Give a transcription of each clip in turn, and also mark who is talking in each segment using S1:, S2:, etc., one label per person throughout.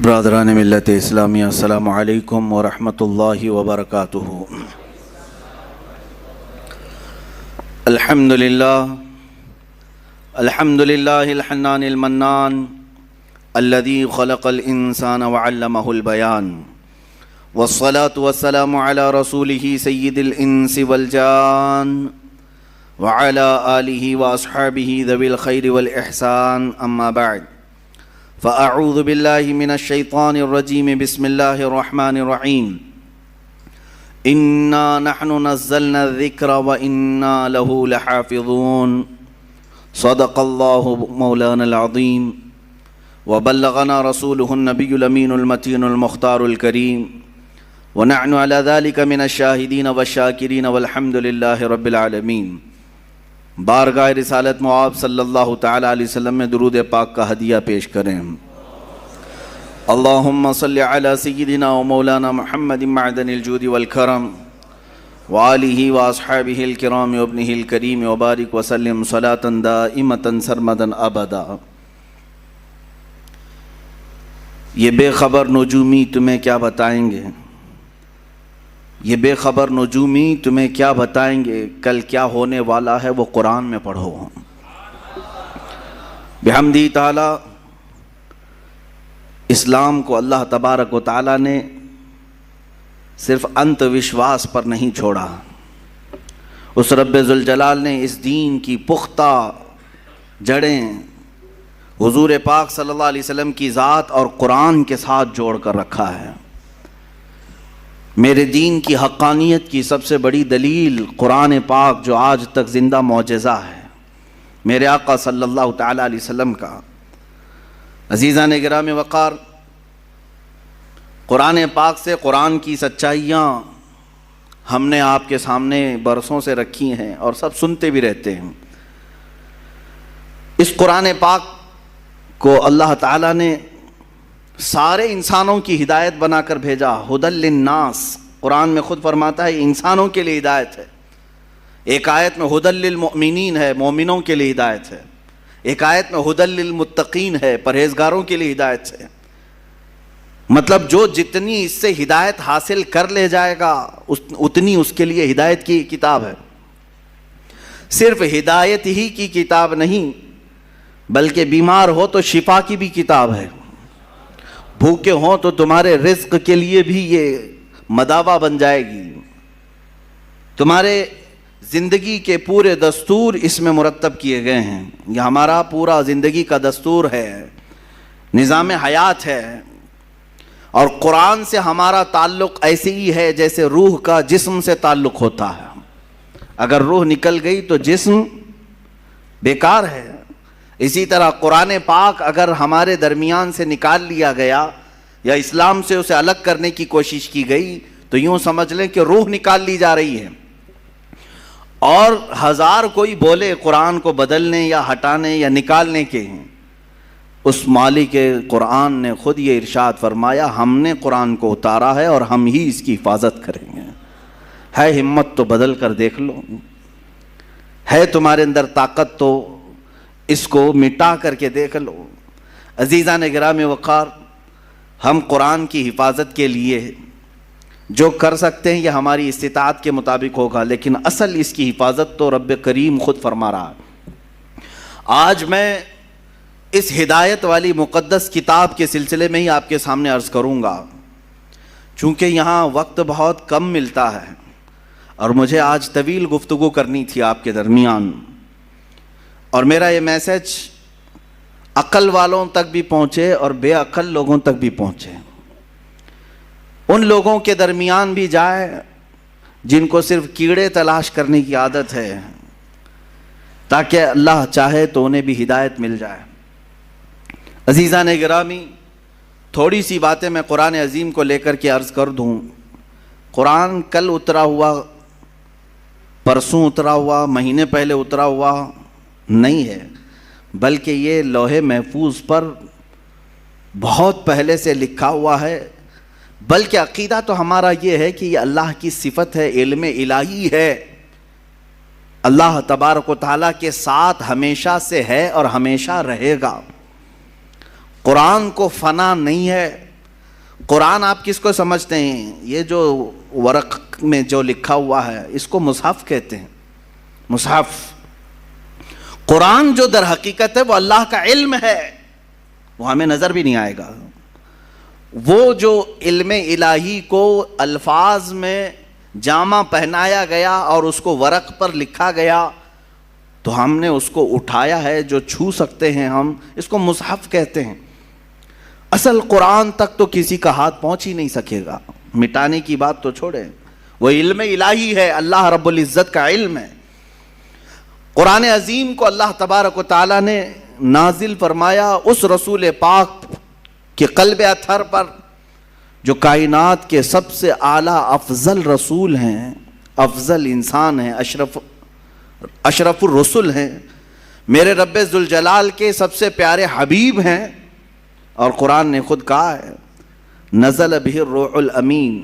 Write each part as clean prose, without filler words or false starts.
S1: برادران ملت اسلامیہ، السلام علیکم ورحمۃ اللہ وبرکاتہ۔ الحمد للہ الحنان المنان الذي خلق الانسان وعلمه البیان، والصلاة والسلام على رسوله سید الانس والجان وعلى آلہ واصحابہ ذوی الخیر والاحسان، اما بعد فاعوذ باللہ من الشیطان الرجیم، بسم اللہ الرحمن الرحیم۔ انا نحن نزلنا الذکر وانا له لحافظون، صدق اللہ مولانا العظیم وبلغنا رسولہ النبی الامین المتین المختار الکریم، ونحن على ذلك من الشاہدین والشاکرین والحمد للہ رب العالمین۔ بارگاہ رسالت معاب صلی اللہ تعالی علیہ وسلم میں درود پاک کا ہدیہ پیش کریں۔ اللہم صلی علی سیدنا و مولانا محمد معدن الجود والکرم وآلہ واصحابہ الکرام وابنہ الکریم، وبارک وسلم صلاة دائمة سرمدا ابدا۔ یہ بے خبر نجومی تمہیں کیا بتائیں گے، یہ بے خبر نجومی تمہیں کیا بتائیں گے، کل کیا ہونے والا ہے وہ قرآن میں پڑھو۔ بحمدی تعالی اسلام کو اللہ تبارک و تعالی نے صرف انت وشواس پر نہیں چھوڑا، اس رب ذوالجلال نے اس دین کی پختہ جڑیں حضور پاک صلی اللہ علیہ وسلم کی ذات اور قرآن کے ساتھ جوڑ کر رکھا ہے۔ میرے دین کی حقانیت کی سب سے بڑی دلیل قرآن پاک جو آج تک زندہ معجزہ ہے، میرے آقا صلی اللہ تعالیٰ علیہ وسلم کا۔ عزیزان گرامی وقار، قرآن پاک سے قرآن کی سچائیاں ہم نے آپ کے سامنے برسوں سے رکھی ہیں اور سب سنتے بھی رہتے ہیں۔ اس قرآن پاک کو اللہ تعالیٰ نے سارے انسانوں کی ہدایت بنا کر بھیجا، ہدی للناس۔ قرآن میں خود فرماتا ہے انسانوں کے لیے ہدایت ہے۔ ایک آیت میں ہدی للمؤمنین ہے، مومنوں کے لیے ہدایت ہے۔ ایک آیت میں ہدی للمتقین ہے، پرہیزگاروں کے لیے ہدایت ہے۔ مطلب جو جتنی اس سے ہدایت حاصل کر لے جائے گا اتنی اس کے لیے ہدایت کی کتاب ہے۔ صرف ہدایت ہی کی کتاب نہیں بلکہ بیمار ہو تو شفا کی بھی کتاب ہے، بھوکے ہوں تو تمہارے رزق کے لیے بھی یہ مداوا بن جائے گی۔ تمہارے زندگی کے پورے دستور اس میں مرتب کیے گئے ہیں۔ یہ ہمارا پورا زندگی کا دستور ہے، نظام حیات ہے۔ اور قرآن سے ہمارا تعلق ایسے ہی ہے جیسے روح کا جسم سے تعلق ہوتا ہے۔ اگر روح نکل گئی تو جسم بیکار ہے۔ اسی طرح قرآن پاک اگر ہمارے درمیان سے نکال لیا گیا یا اسلام سے اسے الگ کرنے کی کوشش کی گئی تو یوں سمجھ لیں کہ روح نکال لی جا رہی ہے۔ اور ہزار کوئی بولے قرآن کو بدلنے یا ہٹانے یا نکالنے کے ہیں، اس مالک قرآن نے خود یہ ارشاد فرمایا، ہم نے قرآن کو اتارا ہے اور ہم ہی اس کی حفاظت کریں گے۔ ہے ہمت تو بدل کر دیکھ لو، ہے تمہارے اندر طاقت تو اس کو مٹا کر کے دیکھ لو۔ عزیزان گرامی وقار، ہم قرآن کی حفاظت کے لیے جو کر سکتے ہیں یہ ہماری استطاعت کے مطابق ہوگا، لیکن اصل اس کی حفاظت تو رب کریم خود فرما رہا ہے۔ آج میں اس ہدایت والی مقدس کتاب کے سلسلے میں ہی آپ کے سامنے عرض کروں گا، چونکہ یہاں وقت بہت کم ملتا ہے اور مجھے آج طویل گفتگو کرنی تھی آپ کے درمیان، اور میرا یہ میسج عقل والوں تک بھی پہنچے اور بے عقل لوگوں تک بھی پہنچے، ان لوگوں کے درمیان بھی جائے جن کو صرف کیڑے تلاش کرنے کی عادت ہے، تاکہ اللہ چاہے تو انہیں بھی ہدایت مل جائے۔ عزیزان گرامی، تھوڑی سی باتیں میں قرآن عظیم کو لے کر کے عرض کر دوں۔ قرآن کل اترا ہوا، پرسوں اترا ہوا، مہینے پہلے اترا ہوا نہیں ہے، بلکہ یہ لوح محفوظ پر بہت پہلے سے لکھا ہوا ہے۔ بلکہ عقیدہ تو ہمارا یہ ہے کہ یہ اللہ کی صفت ہے، علم الہی ہے، اللہ تبارک و تعالیٰ کے ساتھ ہمیشہ سے ہے اور ہمیشہ رہے گا۔ قرآن کو فنا نہیں ہے، قرآن آپ کس کو سمجھتے ہیں؟ یہ جو ورق میں جو لکھا ہوا ہے اس کو مصحف کہتے ہیں. مصحف. قرآن جو در حقیقت ہے وہ اللہ کا علم ہے، وہ ہمیں نظر بھی نہیں آئے گا. وہ جو علم الہی کو الفاظ میں جامہ پہنایا گیا اور اس کو ورق پر لکھا گیا تو ہم نے اس کو اٹھایا ہے، جو چھو سکتے ہیں ہم، اس کو مصحف کہتے ہیں. اصل قرآن تک تو کسی کا ہاتھ پہنچ ہی نہیں سکے گا. مٹانے کی بات تو چھوڑیں، وہ علم الہی ہے، اللہ رب العزت کا علم ہے. قرآن عظیم کو اللہ تبارک و تعالیٰ نے نازل فرمایا اس رسول پاک کے قلب اطہر پر جو کائنات کے سب سے اعلیٰ افضل رسول ہیں، افضل انسان ہیں، اشرف الرسل ہیں، میرے رب ذوالجلال کے سب سے پیارے حبیب ہیں. اور قرآن نے خود کہا ہے نزل بہ الروح الامین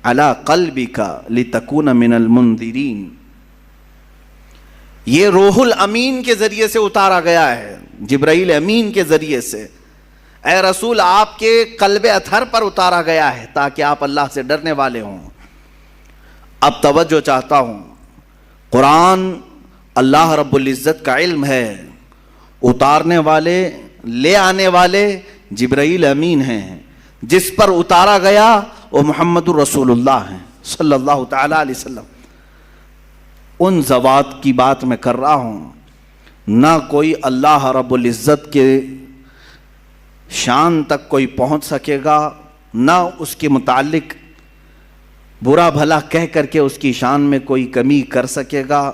S1: علی قلبک لتکون من المنذرین. یہ روح الامین کے ذریعے سے اتارا گیا ہے، جبرائیل امین کے ذریعے سے. اے رسول آپ کے قلب اطہر پر اتارا گیا ہے تاکہ آپ اللہ سے ڈرنے والے ہوں. اب توجہ چاہتا ہوں، قرآن اللہ رب العزت کا علم ہے، اتارنے والے لے آنے والے جبرائیل امین ہیں، جس پر اتارا گیا وہ محمد الرسول اللہ ہیں صلی اللہ تعالی علیہ وسلم. ان ذوات کی بات میں کر رہا ہوں، نہ کوئی اللہ رب العزت کے شان تک کوئی پہنچ سکے گا، نہ اس کے متعلق برا بھلا کہہ کر کے اس کی شان میں کوئی کمی کر سکے گا،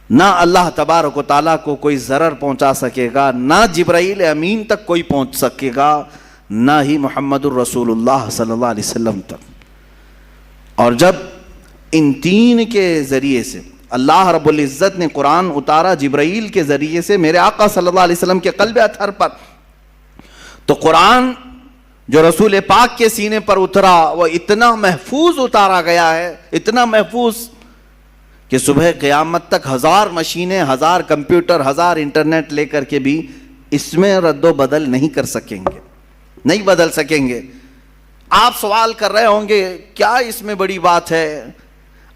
S1: نہ اللہ تبارک و تعالیٰ کو کوئی ضرر پہنچا سکے گا، نہ جبرائیل امین تک کوئی پہنچ سکے گا، نہ ہی محمد الرسول اللہ صلی اللہ علیہ وسلم تک. اور جب ان تین کے ذریعے سے اللہ رب العزت نے قرآن اتارا جبرائیل کے ذریعے سے میرے آقا صلی اللہ علیہ وسلم کے قلب اطہر پر، تو قرآن جو رسول پاک کے سینے پر اترا وہ اتنا محفوظ اتارا گیا ہے، اتنا محفوظ کہ صبح قیامت تک 1000 مشینیں، 1000 کمپیوٹر، 1000 انٹرنیٹ لے کر کے بھی اس میں رد و بدل نہیں کر سکیں گے، نہیں بدل سکیں گے. آپ سوال کر رہے ہوں گے کیا اس میں بڑی بات ہے؟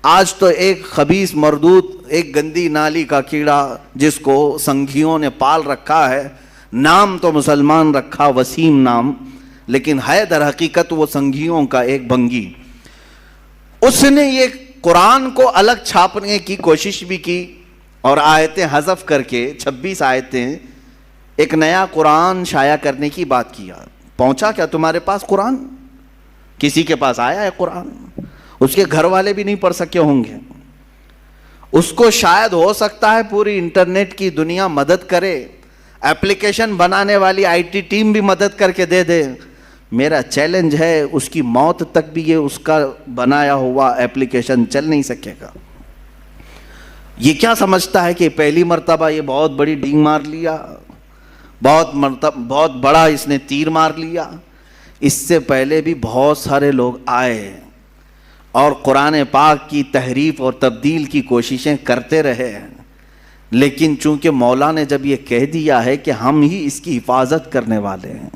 S1: آج تو ایک خبیث مردود، ایک گندی نالی کا کیڑا جس کو سنگھیوں نے پال رکھا ہے، نام تو مسلمان رکھا وسیم نام، لیکن ہے در حقیقت وہ سنگھیوں کا ایک بنگی. اس نے یہ قرآن کو الگ چھاپنے کی کوشش بھی کی اور آیتیں حذف کر کے 26 آیتیں ایک نیا قرآن شائع کرنے کی بات کیا. پہنچا کیا تمہارے پاس قرآن؟ کسی کے پاس آیا ہے قرآن؟ اس کے گھر والے بھی نہیں پڑھ سکے ہوں گے. اس کو شاید ہو سکتا ہے پوری انٹرنیٹ کی دنیا مدد کرے، ایپلیکیشن بنانے والی آئی ٹی ٹیم بھی مدد کر کے دے دے. میرا چیلنج ہے اس کی موت تک بھی یہ اس کا بنایا ہوا ایپلیکیشن چل نہیں سکے گا. یہ کیا سمجھتا ہے کہ پہلی مرتبہ یہ بہت بڑی ڈینگ مار لیا، بہت بڑا اس نے تیر مار لیا؟ اس سے پہلے بھی بہت سارے لوگ آئے اور قرآن پاک کی تحریف اور تبدیل کی کوششیں کرتے رہے، لیکن چونکہ مولا نے جب یہ کہہ دیا ہے کہ ہم ہی اس کی حفاظت کرنے والے ہیں.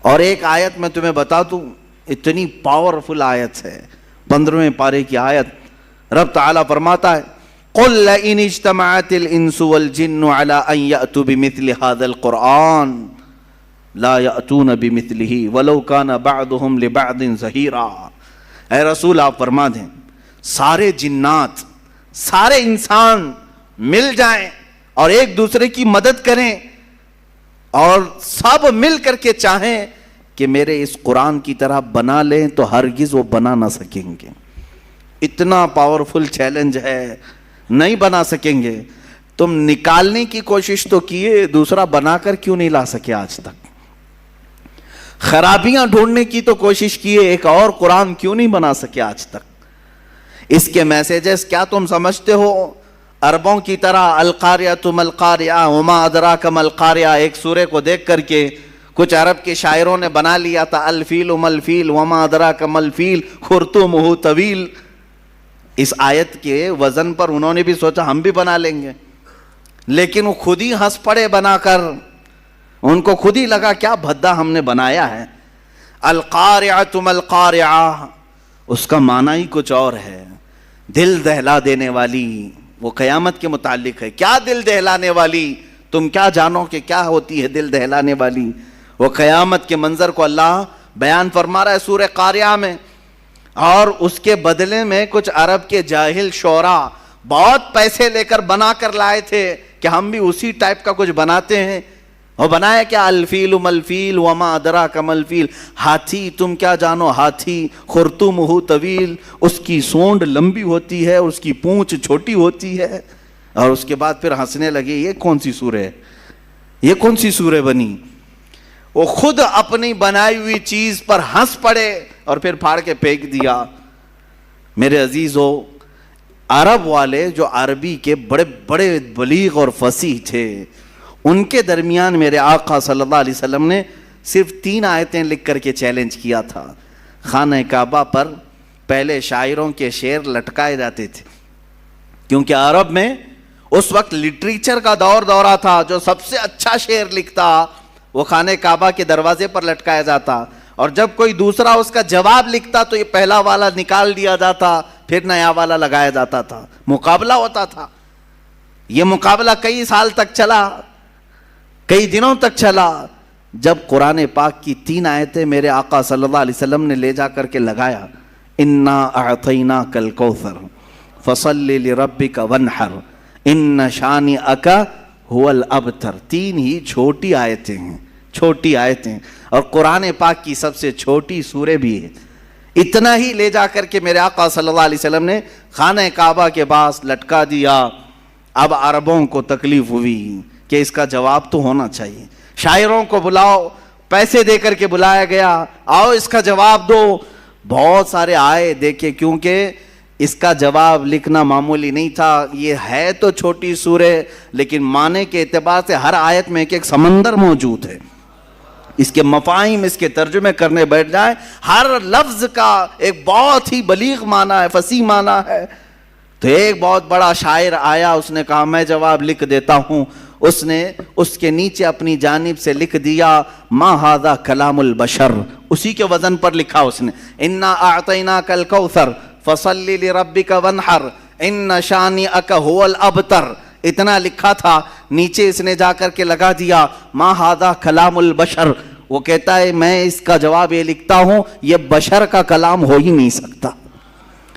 S1: اور ایک آیت میں تمہیں بتا دوں، اتنی پاورفل آیت ہے، 15ویں پارے کی آیت. رب تعالیٰ فرماتا ہے قُلْ لَئِنِ اجْتَمَعَتِ الْإِنسُ وَالْجِنُّ عَلَىٰ أَن يَأْتُوا بِمِثْلِ هَذَا الْقُرْآنِ لَا يَأْتُونَ بِمِثْلِهِ وَلَوْ كَانَ بَعْضُهُمْ لِبَعْضٍ ظَهِيرًا. اے رسول آپ فرما دیں سارے جنات، سارے انسان مل جائیں اور ایک دوسرے کی مدد کریں اور سب مل کر کے چاہیں کہ میرے اس قرآن کی طرح بنا لیں تو ہرگز وہ بنا نہ سکیں گے. اتنا پاورفل چیلنج ہے، نہیں بنا سکیں گے. تم نکالنے کی کوشش تو کیے، دوسرا بنا کر کیوں نہیں لا سکے آج تک؟ خرابیاں ڈھونڈنے کی تو کوشش کیے، ایک اور قرآن کیوں نہیں بنا سکے آج تک؟ اس کے میسیجز کیا تم سمجھتے ہو عربوں کی طرح القاریہ ما القاریہ وما ادراک ما القاریہ؟ ایک سورے کو دیکھ کر کے کچھ عرب کے شاعروں نے بنا لیا تھا الفیل ملفیل وما ادراک ما الفیل خرطومہ طویل. اس آیت کے وزن پر انہوں نے بھی سوچا ہم بھی بنا لیں گے، لیکن وہ خود ہی ہنس پڑے بنا کر. ان کو خود ہی لگا کیا بھدا ہم نے بنایا ہے. القارعۃ ما القارعہ، اس کا معنی ہی کچھ اور ہے، دل دہلا دینے والی۔ وہ قیامت کے متعلق ہے، کیا دل دہلانے والی، تم کیا جانو کہ کیا ہوتی ہے دل دہلانے والی۔ وہ قیامت کے منظر کو اللہ بیان فرما رہا ہے سورہ قاریہ میں، اور اس کے بدلے میں کچھ عرب کے جاہل شعراء بہت پیسے لے کر بنا کر لائے تھے کہ ہم بھی اسی ٹائپ کا کچھ بناتے ہیں۔ اور بنایا کیا، الفیل ملفیل وما ادراک ملفیل، ہاتھی تم کیا جانو ہاتھی، خرطومہ طویل، اس کی سونڈ لمبی ہوتی ہے، اس کی پونچھ چھوٹی ہوتی ہے۔ اور اس کے بعد پھر ہنسنے لگے، یہ کون سی سورہ ہے، یہ کون سی سورہ بنی۔ وہ خود اپنی بنائی ہوئی چیز پر ہنس پڑے اور پھر پھاڑ کے پھینک دیا۔ میرے عزیزو، عرب والے جو عربی کے بڑے بڑے بلیغ اور فصیح تھے، ان کے درمیان میرے آقا صلی اللہ علیہ وسلم نے صرف 3 آیتیں لکھ کر کے چیلنج کیا تھا۔ خانہ کعبہ پر پہلے شاعروں کے شعر لٹکائے جاتے تھے، کیونکہ عرب میں اس وقت لٹریچر کا دورہ تھا۔ جو سب سے اچھا شعر لکھتا وہ خانہ کعبہ کے دروازے پر لٹکایا جاتا، اور جب کوئی دوسرا اس کا جواب لکھتا تو یہ پہلا والا نکال دیا جاتا، پھر نیا والا لگایا جاتا تھا، مقابلہ ہوتا تھا۔ یہ مقابلہ کئی سال تک چلا، کئی دنوں تک چلا، جب قرآن پاک کی 3 آیتیں میرے آقا صلی اللہ علیہ وسلم نے لے جا کر کے لگایا، انا اعطیناک الکوثر فصل لربک وانحر ان شانئک هو الابتر۔ 3 ہی چھوٹی آیتیں ہیں، چھوٹی آیتیں، اور قرآن پاک کی سب سے چھوٹی سورہ بھی ہے۔ اتنا ہی لے جا کر کے میرے آقا صلی اللہ علیہ وسلم نے خانہ کعبہ کے پاس لٹکا دیا۔ اب عربوں کو تکلیف ہوئی کہ اس کا جواب تو ہونا چاہیے، شاعروں کو بلاؤ، پیسے دے کر کے بلایا گیا، آؤ اس کا جواب دو۔ بہت سارے آئے دیکھے، کیونکہ اس کا جواب لکھنا معمولی نہیں تھا۔ یہ ہے تو چھوٹی سورہ، لیکن معنی کے اعتبار سے ہر آیت میں ایک سمندر موجود ہے۔ اس کے مفاہیم، اس کے ترجمے کرنے بیٹھ جائیں، ہر لفظ کا ایک بہت ہی بلیغ معنی ہے، فصیح معنی ہے۔ تو ایک بہت بڑا شاعر آیا، اس نے کہا میں جواب لکھ دیتا ہوں۔ اس نے اس کے نیچے اپنی جانب سے لکھ دیا ما ھذا کلام البشر، اسی کے وزن پر لکھا اس نے، انا اعطیناک الکوثر فصل لربک وانحر ان شانئک ھو الابتر، اتنا لکھا تھا۔ نیچے اس نے جا کر کے لگا دیا ما ھذا کلام البشر۔ وہ کہتا ہے میں اس کا جواب یہ لکھتا ہوں، یہ بشر کا کلام ہو ہی نہیں سکتا،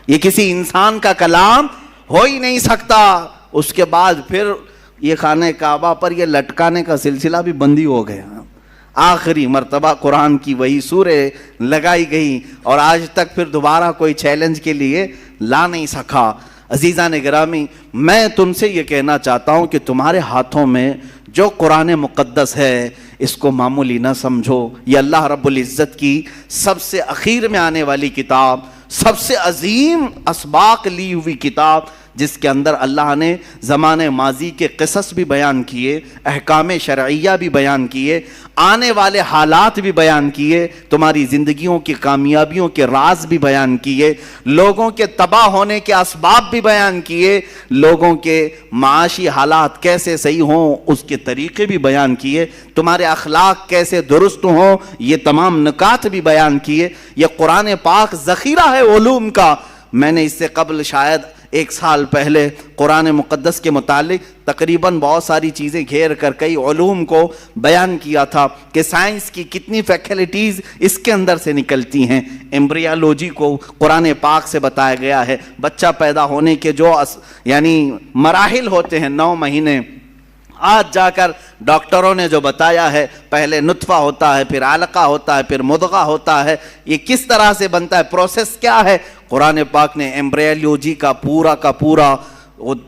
S1: یہ کسی انسان کا کلام ہو ہی نہیں سکتا۔ اس کے بعد پھر یہ خانہ کعبہ پر یہ لٹکانے کا سلسلہ بھی بندی ہو گیا۔ آخری مرتبہ قرآن کی وہی سورہ لگائی گئی، اور آج تک پھر دوبارہ کوئی چیلنج کے لیے لا نہیں سکا۔ عزیزان گرامی، میں تم سے یہ کہنا چاہتا ہوں کہ تمہارے ہاتھوں میں جو قرآن مقدس ہے اس کو معمولی نہ سمجھو۔ یہ اللہ رب العزت کی سب سے اخیر میں آنے والی کتاب، سب سے عظیم اسباق لی ہوئی کتاب، جس کے اندر اللہ نے زمانے ماضی کے قصص بھی بیان کیے، احکام شرعیہ بھی بیان کیے، آنے والے حالات بھی بیان کیے، تمہاری زندگیوں کی کامیابیوں کے راز بھی بیان کیے، لوگوں کے تباہ ہونے کے اسباب بھی بیان کیے، لوگوں کے معاشی حالات کیسے صحیح ہوں اس کے طریقے بھی بیان کیے، تمہارے اخلاق کیسے درست ہوں یہ تمام نکات بھی بیان کیے۔ یہ قرآن پاک ذخیرہ ہے علوم کا۔ میں نے اس سے قبل شاید 1 سال پہلے قرآن مقدس کے متعلق تقریباً بہت ساری چیزیں گھیر کر کئی علوم کو بیان کیا تھا کہ سائنس کی کتنی فیکلٹیز اس کے اندر سے نکلتی ہیں۔ ایمبریالوجی کو قرآن پاک سے بتایا گیا ہے، بچہ پیدا ہونے کے جو یعنی مراحل ہوتے ہیں، 9 مہینے، آج جا کر ڈاکٹروں نے جو بتایا ہے، پہلے نطفہ ہوتا ہے، پھر علقہ ہوتا ہے، پھر مضغہ ہوتا ہے، یہ کس طرح سے بنتا ہے، پروسیس کیا ہے، قرآن پاک نے ایمبریالوجی کا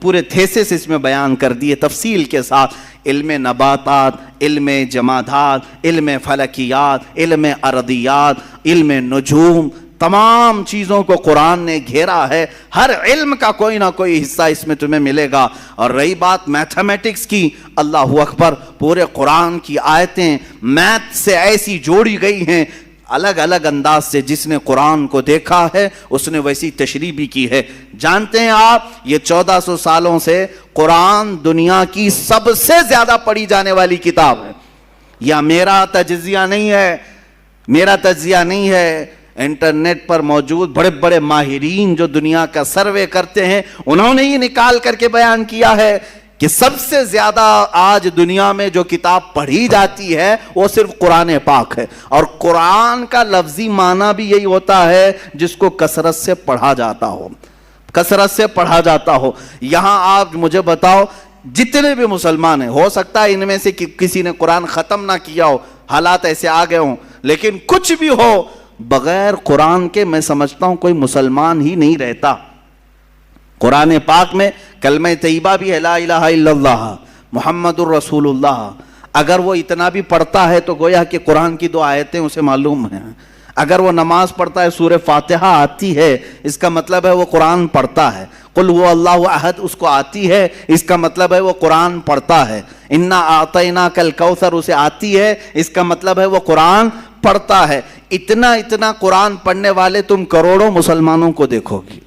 S1: پورے تھیسس اس میں بیان کر دیے تفصیل کے ساتھ۔ علم نباتات، علم جمادات، علم فلکیات، علم ارضیات، علم نجوم، تمام چیزوں کو قرآن نے گھیرا ہے۔ ہر علم کا کوئی نہ کوئی حصہ اس میں تمہیں ملے گا۔ اور رہی بات میتھمیٹکس کی، اللہ اکبر، پورے قرآن کی آیتیں میتھ سے ایسی جوڑی گئی ہیں، الگ الگ انداز سے۔ جس نے قرآن کو دیکھا ہے اس نے ویسی تشریح بھی کی ہے۔ جانتے ہیں آپ، یہ 1400 سالوں سے قرآن دنیا کی سب سے زیادہ پڑھی جانے والی کتاب ہے۔ یہ میرا تجزیہ نہیں ہے، میرا تجزیہ نہیں ہے، انٹرنیٹ پر موجود بڑے بڑے ماہرین جو دنیا کا سروے کرتے ہیں انہوں نے یہ نکال کر کے بیان کیا ہے کہ سب سے زیادہ آج دنیا میں جو کتاب پڑھی جاتی ہے وہ صرف قرآن پاک ہے، اور قرآن کا لفظی معنی بھی یہی ہوتا ہے جس کو کثرت سے پڑھا جاتا ہو، کثرت سے پڑھا جاتا ہو۔ یہاں آپ مجھے بتاؤ جتنے بھی مسلمان ہیں، ہو سکتا ہے ان میں سے کسی نے قرآن ختم نہ کیا ہو، حالات ایسے آ گئے ہوں، لیکن کچھ بھی ہو بغیر قرآن کے میں سمجھتا ہوں کوئی مسلمان ہی نہیں رہتا۔ قرآن پاک میں کلمہ طیبہ بھی ہے، لا الہ الا اللہ محمد الرسول اللہ، اگر وہ اتنا بھی پڑھتا ہے تو گویا کہ قرآن کی 2 آیتیں اسے معلوم ہیں۔ اگر وہ نماز پڑھتا ہے سورہ فاتحہ آتی ہے اس کا مطلب ہے وہ قرآن پڑھتا ہے، قل هو اللہ احد اس کو آتی ہے اس کا مطلب ہے وہ قرآن پڑھتا ہے، انا اعطیناک الکوثر اسے آتی ہے اس کا مطلب ہے وہ قرآن پڑھتا ہے۔ اتنا قرآن پڑھنے والے تم کروڑوں مسلمانوں کو دیکھو گی،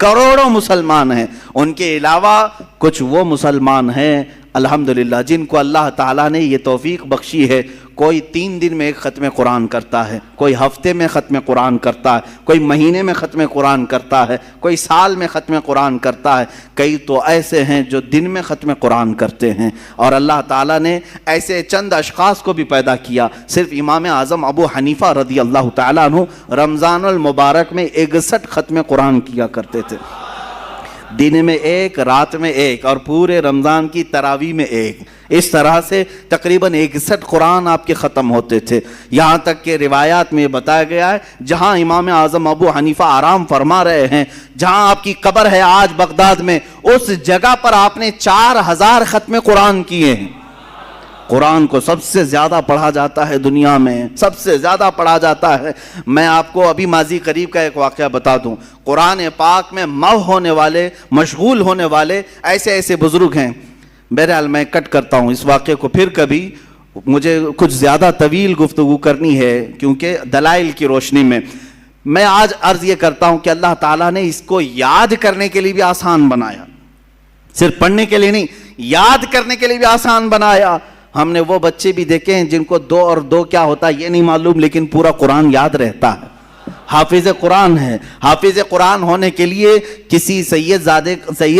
S1: کروڑوں مسلمان ہیں، ان کے علاوہ کچھ وہ مسلمان ہیں الحمدللہ جن کو اللہ تعالیٰ نے یہ توفیق بخشی ہے، کوئی 3 دن میں ایک ختم قرآن کرتا ہے، کوئی ہفتے میں ختم قرآن کرتا ہے، کوئی مہینے میں ختم قرآن کرتا ہے، کوئی سال میں ختم قرآن کرتا ہے، کئی تو ایسے ہیں جو دن میں ختم قرآن کرتے ہیں۔ اور اللہ تعالیٰ نے ایسے چند اشخاص کو بھی پیدا کیا۔ صرف امام اعظم ابو حنیفہ رضی اللہ تعالیٰ عنہ رمضان المبارک میں 61 ختم قرآن کیا کرتے تھے، دن میں 1 رات میں 1 اور پورے رمضان کی تراویح میں 1، اس طرح سے تقریباً 61 قرآن آپ کے ختم ہوتے تھے۔ یہاں تک کہ روایات میں بتایا گیا ہے جہاں امام اعظم ابو حنیفہ آرام فرما رہے ہیں، جہاں آپ کی قبر ہے آج بغداد میں، اس جگہ پر آپ نے 4000 ختم قرآن کیے ہیں۔ قرآن کو سب سے زیادہ پڑھا جاتا ہے دنیا میں، سب سے زیادہ پڑھا جاتا ہے۔ میں آپ کو ابھی ماضی قریب کا ایک واقعہ بتا دوں، قرآن پاک میں مو ہونے والے، مشغول ہونے والے ایسے بزرگ ہیں۔ بہرحال میں کٹ کرتا ہوں اس واقعے کو، پھر کبھی مجھے کچھ زیادہ طویل گفتگو کرنی ہے کیونکہ دلائل کی روشنی میں آج عرض یہ کرتا ہوں کہ اللہ تعالیٰ نے اس کو یاد کرنے کے لیے بھی آسان بنایا، صرف پڑھنے کے لیے نہیں، یاد کرنے کے لیے بھی آسان بنایا۔ ہم نے وہ بچے بھی دیکھے ہیں جن کو 2 اور 2 کیا ہوتا ہے یہ نہیں معلوم، لیکن پورا قرآن یاد رہتا ہے، حافظ قرآن ہے۔ حافظ قرآن ہونے کے لیے کسی سید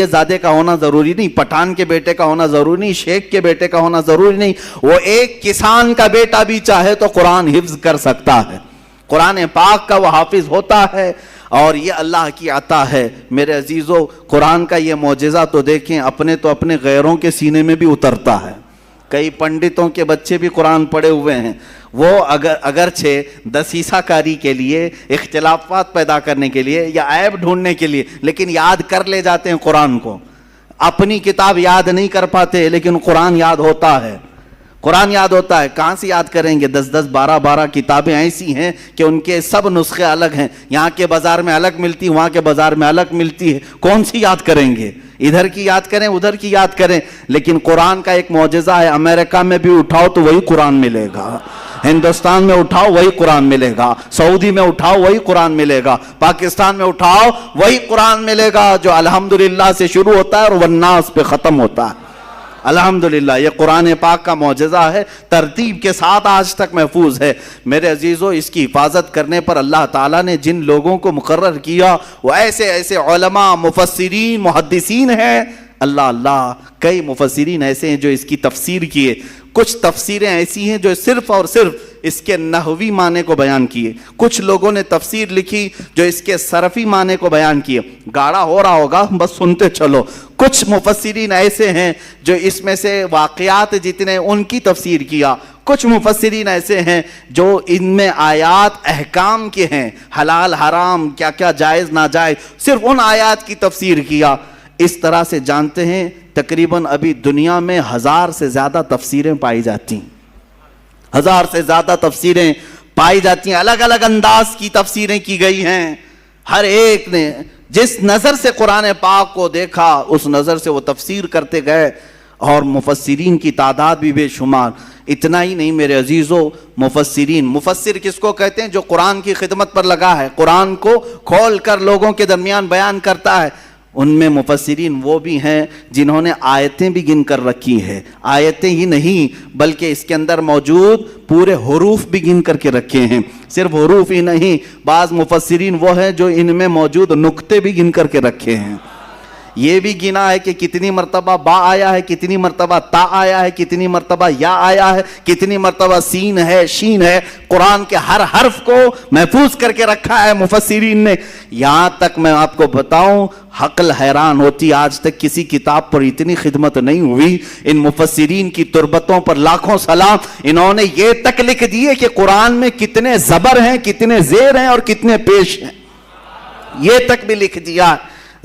S1: زادے کا ہونا ضروری نہیں، پٹھان کے بیٹے کا ہونا ضروری نہیں، شیخ کے بیٹے کا ہونا ضروری نہیں، وہ ایک کسان کا بیٹا بھی چاہے تو قرآن حفظ کر سکتا ہے، قرآن پاک کا وہ حافظ ہوتا ہے، اور یہ اللہ کی عطا ہے۔ میرے عزیزو قرآن کا یہ معجزہ تو دیکھیں، اپنے تو اپنے غیروں کے سینے میں بھی اترتا ہے۔ کئی پنڈتوں کے بچے بھی قرآن پڑھے ہوئے ہیں، وہ اگرچہ دسیسہ کاری کے لیے، اختلافات پیدا کرنے کے لیے یا عیب ڈھونڈنے کے لیے، لیکن یاد کر لے جاتے ہیں قرآن کو۔ اپنی کتاب یاد نہیں کر پاتے لیکن قرآن یاد ہوتا ہے، قرآن یاد ہوتا ہے۔ کہاں سے یاد کریں گے؟ 10 12 کتابیں ایسی ہیں کہ ان کے سب نسخے الگ ہیں، یہاں کے بازار میں الگ ملتی، وہاں کے بازار میں الگ ملتی ہے، کون سی یاد کریں گے؟ ادھر کی یاد کریں ادھر کی یاد کریں، لیکن قرآن کا ایک معجزہ ہے، امریکہ میں بھی اٹھاؤ تو وہی قرآن ملے گا، ہندوستان میں اٹھاؤ وہی قرآن ملے گا، سعودی میں اٹھاؤ وہی قرآن ملے گا، پاکستان میں اٹھاؤ وہی قرآن ملے گا جو الحمدللہ سے شروع ہوتا ہے اور والناس پہ ختم ہوتا ہے۔ الحمدللہ یہ قرآن پاک کا معجزہ ہے، ترتیب کے ساتھ آج تک محفوظ ہے۔ میرے عزیزو اس کی حفاظت کرنے پر اللہ تعالیٰ نے جن لوگوں کو مقرر کیا وہ ایسے علماء، مفسرین، محدثین ہیں۔ اللہ کئی مفسرین ایسے ہیں جو اس کی تفسیر کیے، کچھ تفسیریں ایسی ہیں جو صرف اور صرف اس کے نحوی معنی کو بیان کیے، کچھ لوگوں نے تفسیر لکھی جو اس کے صرفی معنی کو بیان کیے۔ گاڑا ہو رہا ہوگا بس سنتے چلو۔ کچھ مفسرین ایسے ہیں جو اس میں سے واقعات جتنے ان کی تفسیر کیا، کچھ مفسرین ایسے ہیں جو ان میں آیات احکام کے ہیں، حلال حرام کیا کیا جائز ناجائز، صرف ان آیات کی تفسیر کیا۔ اس طرح سے جانتے ہیں تقریباً ابھی دنیا میں 1000 سے زیادہ تفسیریں پائی جاتی ہیں، 1000 سے زیادہ تفسیریں پائی جاتی ہیں، الگ الگ انداز کی تفسیریں کی گئی ہیں۔ ہر ایک نے جس نظر سے قرآن پاک کو دیکھا اس نظر سے وہ تفسیر کرتے گئے، اور مفسرین کی تعداد بھی بے شمار۔ اتنا ہی نہیں میرے عزیزو، مفسر کس کو کہتے ہیں؟ جو قرآن کی خدمت پر لگا ہے، قرآن کو کھول کر لوگوں کے درمیان بیان کرتا ہے۔ ان میں مفسرین وہ بھی ہیں جنہوں نے آیتیں بھی گن کر رکھی ہیں، آیتیں ہی نہیں بلکہ اس کے اندر موجود پورے حروف بھی گن کر کے رکھے ہیں، صرف حروف ہی نہیں، بعض مفسرین وہ ہیں جو ان میں موجود نقطے بھی گن کر کے رکھے ہیں، یہ بھی گنا ہے کہ کتنی مرتبہ با آیا ہے، کتنی مرتبہ تا آیا ہے، کتنی مرتبہ یا آیا ہے، کتنی مرتبہ سین ہے، شین ہے، قرآن کے ہر حرف کو محفوظ کر کے رکھا ہے مفسرین نے۔ یہاں تک میں آپ کو بتاؤں، عقل حیران ہوتی، آج تک کسی کتاب پر اتنی خدمت نہیں ہوئی۔ ان مفسرین کی تربتوں پر لاکھوں سلام، انہوں نے یہ تک لکھ دیے کہ قرآن میں کتنے زبر ہیں، کتنے زیر ہیں اور کتنے پیش ہیں، یہ تک بھی لکھ دیا۔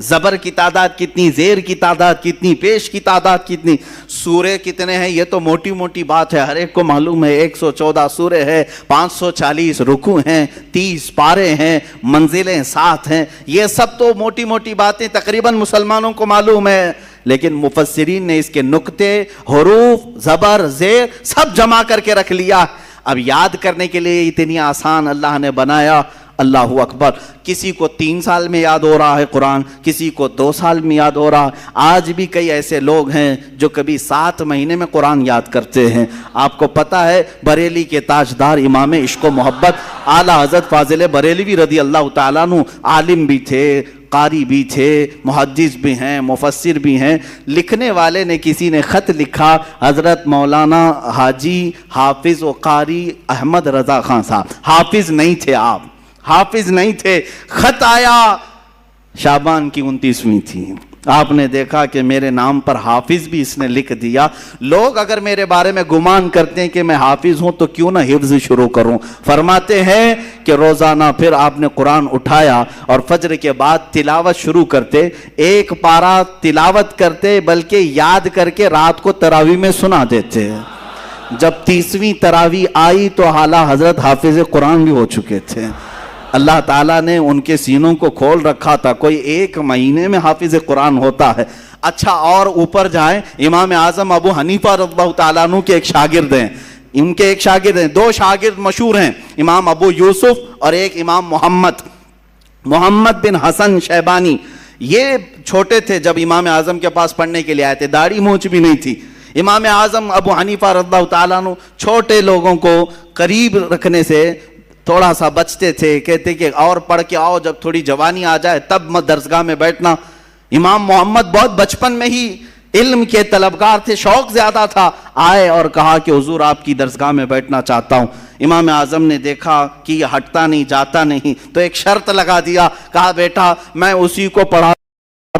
S1: زبر کی تعداد کتنی، زیر کی تعداد کتنی، پیش کی تعداد کتنی، سورے کتنے ہیں، یہ تو موٹی موٹی بات ہے، ہر ایک کو معلوم ہے۔ 114 سورے ہیں، 540 رکوع ہیں، 30 پارے ہیں، منزلیں 7 ہیں، یہ سب تو موٹی موٹی باتیں تقریباً مسلمانوں کو معلوم ہے، لیکن مفسرین نے اس کے نقطے، حروف، زبر، زیر سب جمع کر کے رکھ لیا۔ اب یاد کرنے کے لیے اتنی آسان اللہ نے بنایا، اللہ اکبر۔ کسی کو 3 سال میں یاد ہو رہا ہے قرآن، کسی کو 2 سال میں یاد ہو رہا ہے۔ آج بھی کئی ایسے لوگ ہیں جو کبھی 7 مہینے میں قرآن یاد کرتے ہیں۔ آپ کو پتہ ہے بریلی کے تاجدار امام عشق و محبت اعلیٰ حضرت فاضل بریلوی رضی اللہ تعالیٰ عنہ عالم بھی تھے، قاری بھی تھے، محدث بھی ہیں، مفسر بھی ہیں۔ لکھنے والے نے کسی نے خط لکھا، حضرت مولانا حاجی حافظ و قاری احمد رضا خان صاحب، حافظ نہیں تھے آپ، حافظ نہیں تھے۔ خط آیا، شعبان کی 29ویں تھی، آپ نے دیکھا کہ میرے نام پر حافظ بھی اس نے لکھ دیا۔ لوگ اگر میرے بارے میں گمان کرتے ہیں کہ میں حافظ ہوں تو کیوں نہ حفظ شروع کروں۔ فرماتے ہیں کہ روزانہ پھر آپ نے قرآن اٹھایا اور فجر کے بعد تلاوت شروع کرتے، ایک پارہ تلاوت کرتے بلکہ یاد کر کے رات کو تراویح میں سنا دیتے۔ جب 30ویں تراویح آئی تو اعلیٰ حضرت حافظ قرآن بھی ہو چکے تھے۔ اللہ تعالیٰ نے ان کے سینوں کو کھول رکھا تھا، کوئی 1 مہینے میں حافظ قرآن ہوتا ہے۔ اچھا اور اوپر جائیں، امام اعظم ابو حنیفہ رضی اللہ تعالیٰ عنہ کے ایک شاگرد ہیں، ان کے ایک شاگرد ہیں، 2 شاگرد مشہور ہیں، امام ابو یوسف اور ایک امام محمد بن حسن شیبانی۔ یہ چھوٹے تھے جب امام اعظم کے پاس پڑھنے کے لیے آئے تھے، داڑھی مونچھ بھی نہیں تھی۔ امام اعظم ابو حنیفہ رضی اللہ تعالیٰ عنہ چھوٹے لوگوں کو قریب رکھنے سے تھوڑا سا بچتے تھے، کہتے کہ اور پڑھ کے آؤ، جب تھوڑی جوانی آ جائے تب درسگاہ میں بیٹھنا۔ امام محمد بہت بچپن میں ہی علم کے طلبگار تھے، شوق زیادہ تھا، آئے اور کہا کہ حضور آپ کی درسگاہ میں بیٹھنا چاہتا ہوں۔ امام اعظم نے دیکھا کہ یہ ہٹتا نہیں، جاتا نہیں، تو ایک شرط لگا دیا، کہا بیٹا میں اسی کو پڑھاتا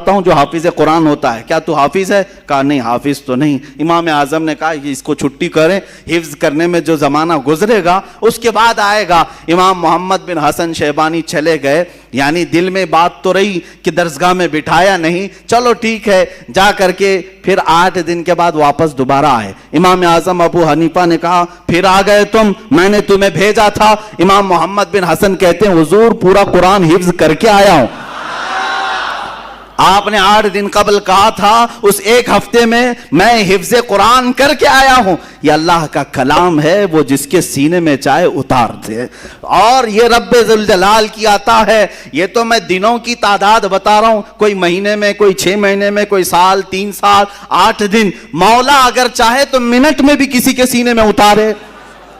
S1: ہوں جو حافظ قرآن ہوتا ہے، کیا تو حافظ ہے؟ کہا نہیں حافظ تو نہیں۔ امام اعظم نے کہا کہ اس کو چھٹی کریں، حفظ کرنے میں جو زمانہ گزرے گا اس کے بعد آئے گا۔ امام محمد بن حسن شیبانی چلے گئے، یعنی دل میں بات تو رہی کہ درسگاہ میں بٹھایا نہیں، چلو ٹھیک ہے، جا کر کے پھر 8 دن کے بعد واپس دوبارہ آئے۔ امام اعظم ابو حنیفہ نے کہا پھر آ گئے تم، میں نے تمہیں بھیجا تھا۔ امام محمد بن حسن کہتے ہیں حضور پورا قرآن حفظ کر کے آیا ہوں، آپ نے 8 دن قبل کہا تھا، اس 1 ہفتے میں میں حفظ قرآن کر کے آیا ہوں۔ یہ اللہ کا کلام ہے، وہ جس کے سینے میں چاہے اتار دے، اور یہ رب ذوالجلال کی عطا ہے۔ یہ تو میں دنوں کی تعداد بتا رہا ہوں، کوئی مہینے میں، کوئی 6 مہینے میں، کوئی سال، 3 سال، 8 دن۔ مولا اگر چاہے تو منٹ میں بھی کسی کے سینے میں اتارے،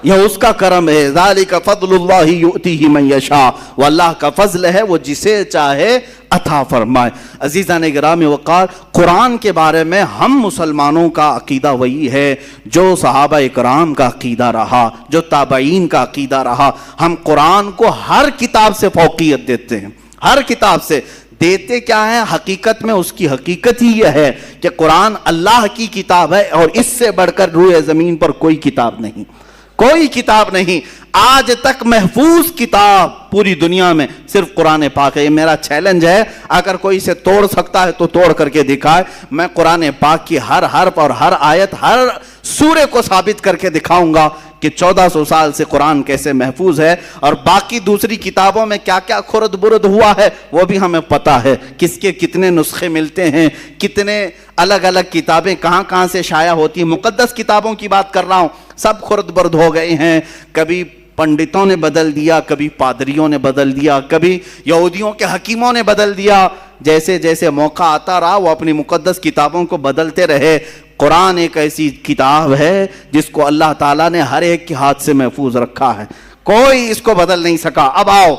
S1: یہ اس کا کرم ہے۔ ذالک فضل اللہ یؤتیہ من یشاء، وہ اللہ کا فضل ہے، وہ جسے چاہے عطا فرمائے۔ عزیزان گرامی وقار، قرآن کے بارے میں ہم مسلمانوں کا عقیدہ وہی ہے جو صحابہ اکرام کا عقیدہ رہا، جو تابعین کا عقیدہ رہا۔ ہم قرآن کو ہر کتاب سے فوقیت دیتے ہیں، ہر کتاب سے دیتے کیا ہے؟ حقیقت میں اس کی حقیقت ہی یہ ہے کہ قرآن اللہ کی کتاب ہے، اور اس سے بڑھ کر روئے زمین پر کوئی کتاب نہیں، کوئی کتاب نہیں۔ آج تک محفوظ کتاب پوری دنیا میں صرف قرآن پاک ہے۔ یہ میرا چیلنج ہے، اگر کوئی اسے توڑ سکتا ہے تو توڑ کر کے دکھائے۔ میں قرآن پاک کی ہر حرف اور ہر آیت، ہر سورے کو ثابت کر کے دکھاؤں گا کہ 1400 سال سے قرآن کیسے محفوظ ہے، اور باقی دوسری کتابوں میں کیا کیا خرد برد ہوا ہے وہ بھی ہمیں پتہ ہے، کس کے کتنے نسخے ملتے ہیں، کتنے الگ الگ کتابیں کہاں کہاں سے شائع ہوتی ہیں۔ مقدس کتابوں کی بات کر رہا ہوں، سب خرد برد ہو گئے ہیں، کبھی پنڈتوں نے بدل دیا، کبھی پادریوں نے بدل دیا، کبھی یہودیوں کے حکیموں نے بدل دیا۔ جیسے جیسے موقع آتا رہا وہ اپنی مقدس کتابوں کو بدلتے رہے. قرآن ایک ایسی کتاب ہے جس کو اللہ تعالیٰ نے ہر ایک کے ہاتھ سے محفوظ رکھا ہے, کوئی اس کو بدل نہیں سکا. اب آؤ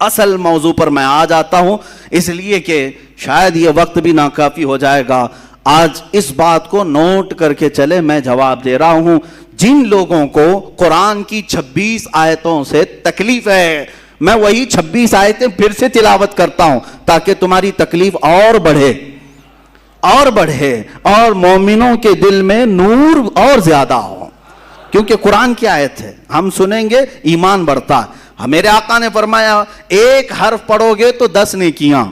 S1: اصل موضوع پر میں آ جاتا ہوں, اس لیے کہ شاید یہ وقت بھی ناکافی ہو جائے گا. آج اس بات کو نوٹ کر کے چلے, میں جواب دے رہا ہوں جن لوگوں کو قرآن کی 26 آیتوں سے تکلیف ہے, میں وہی 26 آیتیں پھر سے تلاوت کرتا ہوں تاکہ تمہاری تکلیف اور بڑھے اور بڑھے اور مومنوں کے دل میں نور اور زیادہ ہو, کیونکہ قرآن کی آیت ہے, ہم سنیں گے ایمان بڑھتا ہے. میرے آقا نے فرمایا ایک حرف پڑھو گے تو 10 نیکیاں.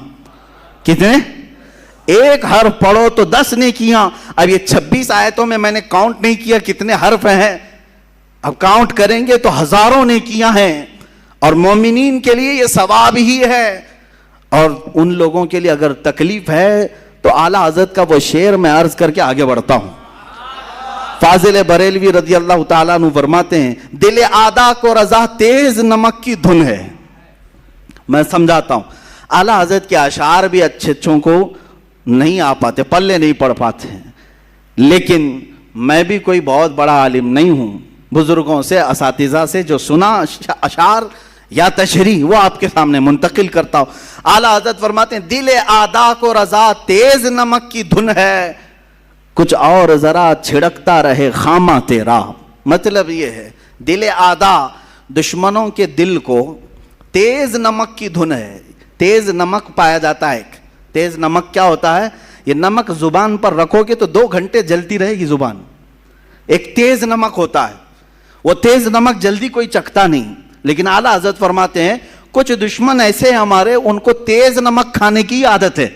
S1: کتنے؟ ایک حرف پڑھو تو 10 نیکیاں. اب یہ 26 آیتوں میں نے کاؤنٹ نہیں کیا کتنے حرف ہیں, اب کاؤنٹ کریں گے تو ہزاروں نیکیاں ہیں, اور مومنین کے لیے یہ ثواب ہی ہے. اور ان لوگوں کے لیے اگر تکلیف ہے تو اعلیٰ حضرت کا وہ شعر میں عرض کر کے آگے بڑھتا ہوں. فاضل بریلوی رضی اللہ تعالیٰ عنہ فرماتے ہیں دل آدھا کو رضا تیز نمک کی دھن ہے. میں سمجھاتا ہوں, اعلیٰ حضرت کے اشعار بھی اچھوں کو نہیں آ پاتے, پلے نہیں پڑھ پاتے ہیں, لیکن میں بھی کوئی بہت بڑا عالم نہیں ہوں. بزرگوں سے, اساتذہ سے جو سنا اشعار یا تشریح وہ آپ کے سامنے منتقل کرتا ہوں. اعلیٰ حضرت فرماتے ہیں دل آدھا کو رضا تیز نمک کی دھن ہے, کچھ اور ذرا چھڑکتا رہے خامہ تیرا. مطلب یہ ہے دل آدھا دشمنوں کے دل کو تیز نمک کی دھن ہے. تیز نمک پایا جاتا ہے, ایک تیز نمک کیا ہوتا ہے, یہ نمک زبان پر رکھو گے تو 2 گھنٹے جلتی رہے گی زبان. ایک تیز نمک ہوتا ہے, وہ تیز نمک جلدی کوئی چکھتا نہیں. لیکن اعلیٰ حضرت فرماتے ہیں کچھ دشمن ایسے ہیں ہمارے, ان کو تیز نمک کھانے کی عادت ہے,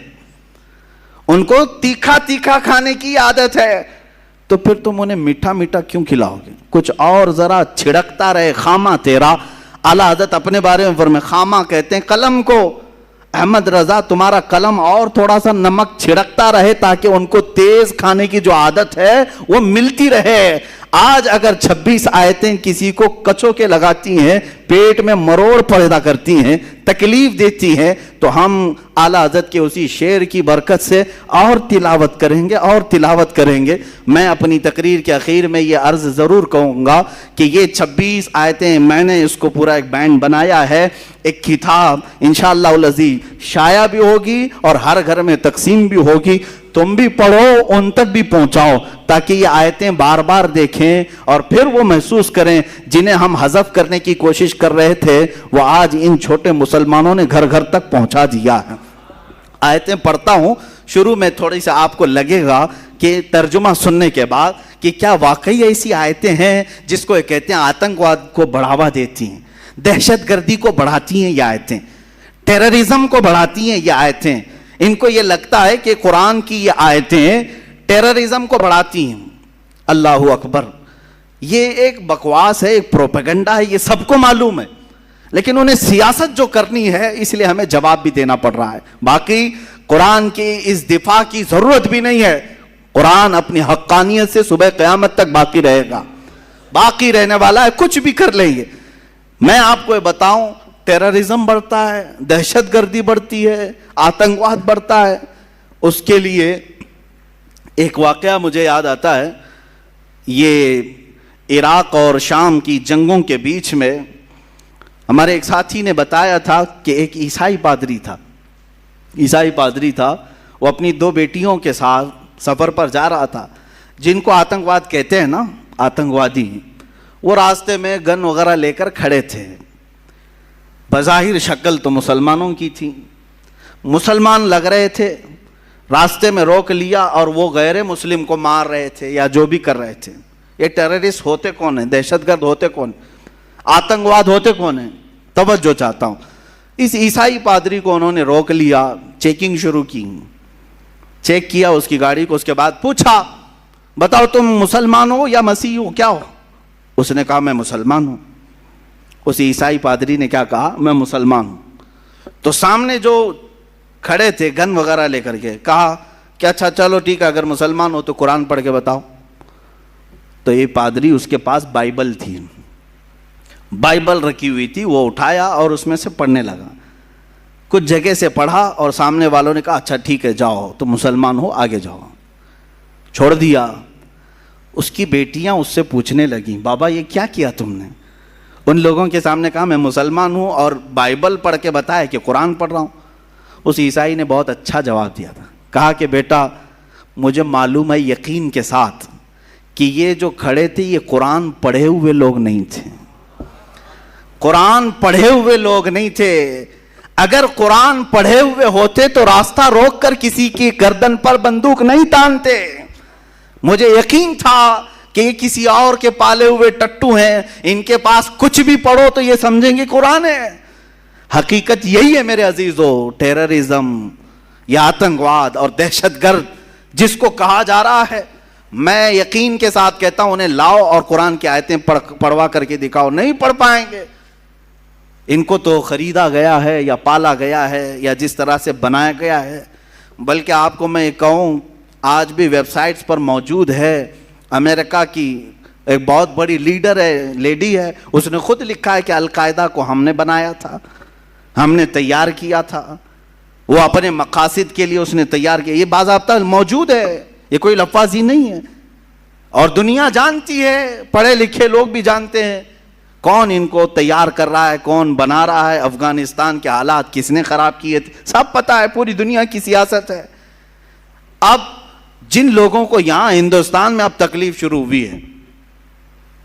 S1: ان کو تیکھا تیکھا کھانے کی عادت ہے, تو پھر تم انہیں میٹھا میٹھا کیوں کھلاؤ گے؟ کچھ اور ذرا چھڑکتا رہے خامہ تیرا. اعلیٰ حضرت اپنے بارے میں فرمائے خامہ کہتے ہیں قلم کو, احمد رضا تمہارا قلم اور تھوڑا سا نمک چھڑکتا رہے تاکہ ان کو تیز کھانے کی جو عادت ہے وہ ملتی رہے. آج اگر 26 آیتیں کسی کو کچو کے لگاتی ہیں, پیٹ میں مروڑ پیدا کرتی ہیں, تکلیف دیتی ہیں, تو ہم اعلیٰ حضرت کے اسی شعر کی برکت سے اور تلاوت کریں گے اور تلاوت کریں گے. میں اپنی تقریر کے اخیر میں یہ عرض ضرور کہوں گا کہ یہ 26 آیتیں میں نے اس کو پورا ایک بینڈ بنایا ہے, ایک کتاب انشاءاللہ العزیز شائع بھی ہوگی اور ہر گھر میں تقسیم بھی ہوگی. تم بھی پڑھو, ان تک بھی پہنچاؤ تاکہ یہ آیتیں بار بار دیکھیں اور پھر وہ محسوس کریں جنہیں ہم حذف کرنے کی کوشش کر رہے تھے وہ آج ان چھوٹے مسلمانوں نے گھر گھر تک پہنچا دیا ہے. آیتیں پڑھتا ہوں, شروع میں تھوڑی سے آپ کو لگے گا کہ ترجمہ سننے کے بعد کہ کیا واقعی ایسی آیتیں ہیں جس کو کہتے ہیں آتنکواد کو بڑھاوا دیتی ہیں, دہشت گردی کو بڑھاتی ہیں یہ آیتیں, ٹیررزم کو بڑھاتی ہیں یہ آیتیں. ان کو یہ لگتا ہے کہ قرآن کی یہ آیتیں ٹیررزم کو بڑھاتی ہیں. اللہ اکبر, یہ ایک بکواس ہے, ایک پروپیگنڈا ہے, یہ سب کو معلوم ہے, لیکن انہیں سیاست جو کرنی ہے اس لیے ہمیں جواب بھی دینا پڑ رہا ہے. باقی قرآن کی اس دفاع کی ضرورت بھی نہیں ہے. قرآن اپنی حقانیت سے صبح قیامت تک باقی رہے گا, باقی رہنے والا ہے, کچھ بھی کر لیں گے. میں آپ کو یہ بتاؤں ٹیررزم بڑھتا ہے, دہشت گردی بڑھتی ہے, آتنکواد بڑھتا ہے. اس کے لیے ایک واقعہ مجھے یاد آتا ہے. یہ عراق اور شام کی جنگوں کے بیچ میں ہمارے ایک ساتھی نے بتایا تھا کہ ایک عیسائی پادری تھا, وہ اپنی 2 بیٹیوں کے ساتھ سفر پر جا رہا تھا, جن کو آتنکواد کہتے ہیں نا, آتنکوادی. وہ راستے میں گن وغیرہ لے کر کھڑے تھے, بظاہر شکل تو مسلمانوں کی تھی, مسلمان لگ رہے تھے, راستے میں روک لیا اور وہ غیر مسلم کو مار رہے تھے یا جو بھی کر رہے تھے. یہ ٹیررسٹ ہوتے کون ہیں, دہشت گرد ہوتے کون, آتنکواد ہوتے کون ہیں؟ توجہ چاہتا ہوں. اس عیسائی پادری کو انہوں نے روک لیا, چیکنگ شروع کی, چیک کیا اس کی گاڑی کو, اس کے بعد پوچھا بتاؤ تم مسلمان ہو یا مسیح ہو, کیا ہو؟ اس نے کہا میں مسلمان ہوں. اس عیسائی پادری نے کیا کہا, میں مسلمان ہوں. تو سامنے جو کھڑے تھے گن وغیرہ لے کر کے کہا کہ اچھا چلو ٹھیک ہے, اگر مسلمان ہو تو قرآن پڑھ کے بتاؤ. تو یہ پادری, اس کے پاس بائبل تھی, بائبل رکھی ہوئی تھی, وہ اٹھایا اور اس میں سے پڑھنے لگا. کچھ جگہ سے پڑھا اور سامنے والوں نے کہا اچھا ٹھیک ہے جاؤ تم مسلمان ہو آگے جاؤ، چھوڑ دیا۔ اس کی بیٹیاں اس سے پوچھنے لگیں بابا یہ کیا کیا تم نے؟ ان لوگوں کے سامنے کہا میں مسلمان ہوں اور بائبل پڑھ کے بتایا کہ قرآن پڑھ رہا ہوں۔ اس عیسائی نے بہت اچھا جواب دیا تھا، کہا کہ بیٹا مجھے معلوم ہے یقین کے ساتھ کہ یہ جو کھڑے تھے یہ قرآن پڑھے ہوئے لوگ نہیں تھے، قرآن پڑھے ہوئے لوگ نہیں تھے۔ اگر قرآن پڑھے ہوئے ہوتے تو راستہ روک کر کسی کی گردن پر بندوق نہیں تانتے۔ مجھے یقین تھا کہ یہ کسی اور کے پالے ہوئے ٹٹو ہیں، ان کے پاس کچھ بھی پڑھو تو یہ سمجھیں گے قرآن ہے۔ حقیقت یہی ہے میرے عزیزو، ٹیررزم یا آتنکواد اور دہشت گرد جس کو کہا جا رہا ہے، میں یقین کے ساتھ کہتا ہوں انہیں لاؤ اور قرآن کی آیتیں پڑھوا کر کے دکھاؤ، نہیں پڑھ پائیں گے۔ ان کو تو خریدا گیا ہے یا پالا گیا ہے یا جس طرح سے بنایا گیا ہے۔ بلکہ آپ کو میں یہ کہوں آج بھی ویب سائٹس پر موجود ہے، امریکہ کی ایک بہت بڑی لیڈر ہے، لیڈی ہے، اس نے خود لکھا ہے کہ القاعدہ کو ہم نے بنایا تھا، ہم نے تیار کیا تھا، وہ اپنے مقاصد کے لیے اس نے تیار کیا۔ یہ باضابطہ موجود ہے، یہ کوئی لفاظی نہیں ہے، اور دنیا جانتی ہے، پڑھے لکھے لوگ بھی جانتے ہیں کون ان کو تیار کر رہا ہے، کون بنا رہا ہے، افغانستان کے حالات کس نے خراب کیے تھے، سب پتہ ہے، پوری دنیا کی سیاست ہے۔ اب جن لوگوں کو یہاں ہندوستان میں اب تکلیف شروع ہوئی ہے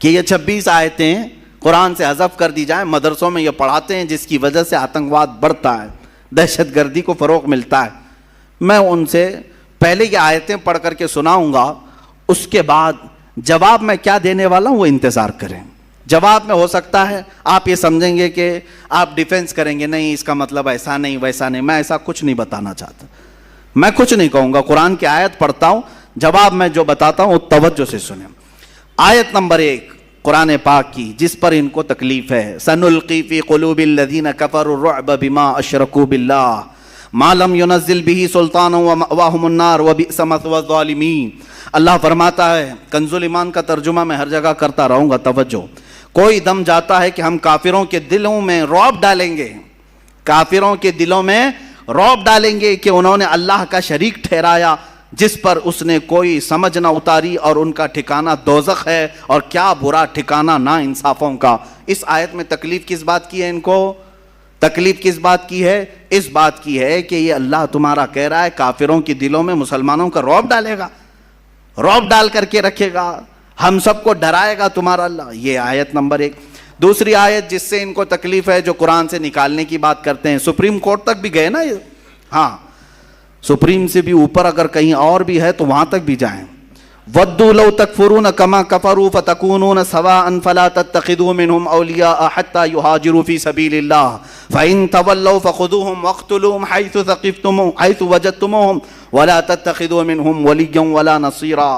S1: کہ یہ 26 آیتیں قرآن سے حذف کر دی جائیں، مدرسوں میں یہ پڑھاتے ہیں، جس کی وجہ سے آتنکواد بڑھتا ہے، دہشت گردی کو فروغ ملتا ہے، میں ان سے پہلے یہ آیتیں پڑھ کر کے سناؤں گا، اس کے بعد جواب میں کیا دینے والا ہوں وہ انتظار کریں۔ جواب میں ہو سکتا ہے آپ یہ سمجھیں گے کہ آپ ڈیفینس کریں گے، نہیں اس کا مطلب ایسا نہیں ویسا نہیں، میں ایسا کچھ نہیں بتانا چاہتا، میں کچھ نہیں کہوں گا، قرآن کی آیت پڑھتا ہوں، جواب میں جو بتاتا ہوں توجہ سے سنیں۔ آیت نمبر 1 قرآن پاک کی، جس پر ان کو تکلیف ہے، سنلقی فی قلوب الذین کفروا الرعب بما اشرکوا باللہ ما لم ينزل به سلطانا ومأواہم النار وبئس مثوى الظالمین۔ اللہ فرماتا ہے، کنز ایمان کا ترجمہ میں ہر جگہ کرتا رہوں گا، توجہ، کوئی دم جاتا ہے کہ ہم کافروں کے دلوں میں رعب ڈالیں گے، کافروں کے دلوں میں رعب ڈالیں گے کہ انہوں نے اللہ کا شریک ٹھہرایا جس پر اس نے کوئی سمجھ نہ اتاری، اور ان کا ٹھکانہ دوزخ ہے، اور کیا برا ٹھکانہ نا انصافوں کا۔ اس آیت میں تکلیف کس بات کی ہے ان کو؟ تکلیف کس بات کی ہے؟ اس بات کی ہے کہ یہ اللہ تمہارا کہہ رہا ہے کافروں کے دلوں میں مسلمانوں کا رعب ڈالے گا، رعب ڈال کر کے رکھے گا، ہم سب کو ڈرائے گا تمہارا اللہ۔ یہ آیت نمبر 1۔ دوسری آیت جس سے ان کو تکلیف ہے، جو قرآن سے نکالنے کی بات کرتے ہیں، سپریم کورٹ تک بھی گئے نا یہ، ہاں سپریم سے بھی اوپر اگر کہیں اور بھی ہے تو وہاں تک بھی جائیں۔ وَدُّوا لَوْ تَكْفُرُونَ كَمَا كَفَرُوا فَتَكُونُونَ سَوَاءً فَلَا تَتَّخِذُوا مِنْهُمْ أَوْلِيَاءَ حَتَّى يُهَاجِرُوا فِي سَبِيلِ اللَّهِ فَإِن تَوَلَّوْا فَخُذُوهُمْ وَاقْتُلُوهُمْ حَيْثُ ثَقِفْتُمُوهُمْ حَيْثُ وَجَدتُّمُوهُمْ وَلَا تَتَّخِذُوا مِنْهُمْ وَلِيًّا وَلَا نَصِيرًا۔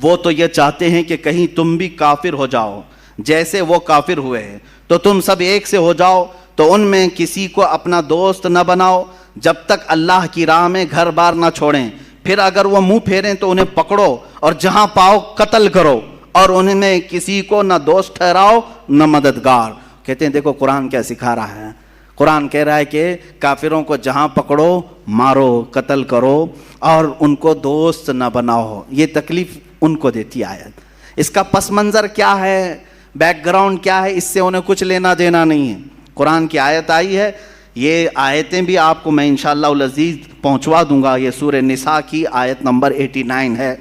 S1: وہ تو یہ چاہتے ہیں کہ کہیں تم بھی کافر ہو جاؤ جیسے وہ کافر ہوئے ہیں، تو تم سب ایک سے ہو جاؤ، تو ان میں کسی کو اپنا دوست نہ بناؤ جب تک اللہ کی راہ میں گھر بار نہ چھوڑیں، پھر اگر وہ منہ پھیریں تو انہیں پکڑو اور جہاں پاؤ قتل کرو، اور ان میں کسی کو نہ دوست ٹھہراؤ نہ مددگار۔ کہتے ہیں دیکھو قرآن کیا سکھا رہا ہے، قرآن کہہ رہا ہے کہ کافروں کو جہاں پکڑو مارو قتل کرو اور ان کو دوست نہ بناؤ۔ یہ تکلیف ان کو دیتی آیت۔ اس کا پس منظر کیا ہے، بیک گراؤنڈ کیا ہے، اس سے انہیں کچھ لینا دینا نہیں ہے۔ قرآن کی آیت آئی ہے، یہ آیتیں بھی آپ کو میں انشاءاللہ العزیز پہنچوا دوں گا، یہ سورہ نساء کی آیت نمبر 89 ہے،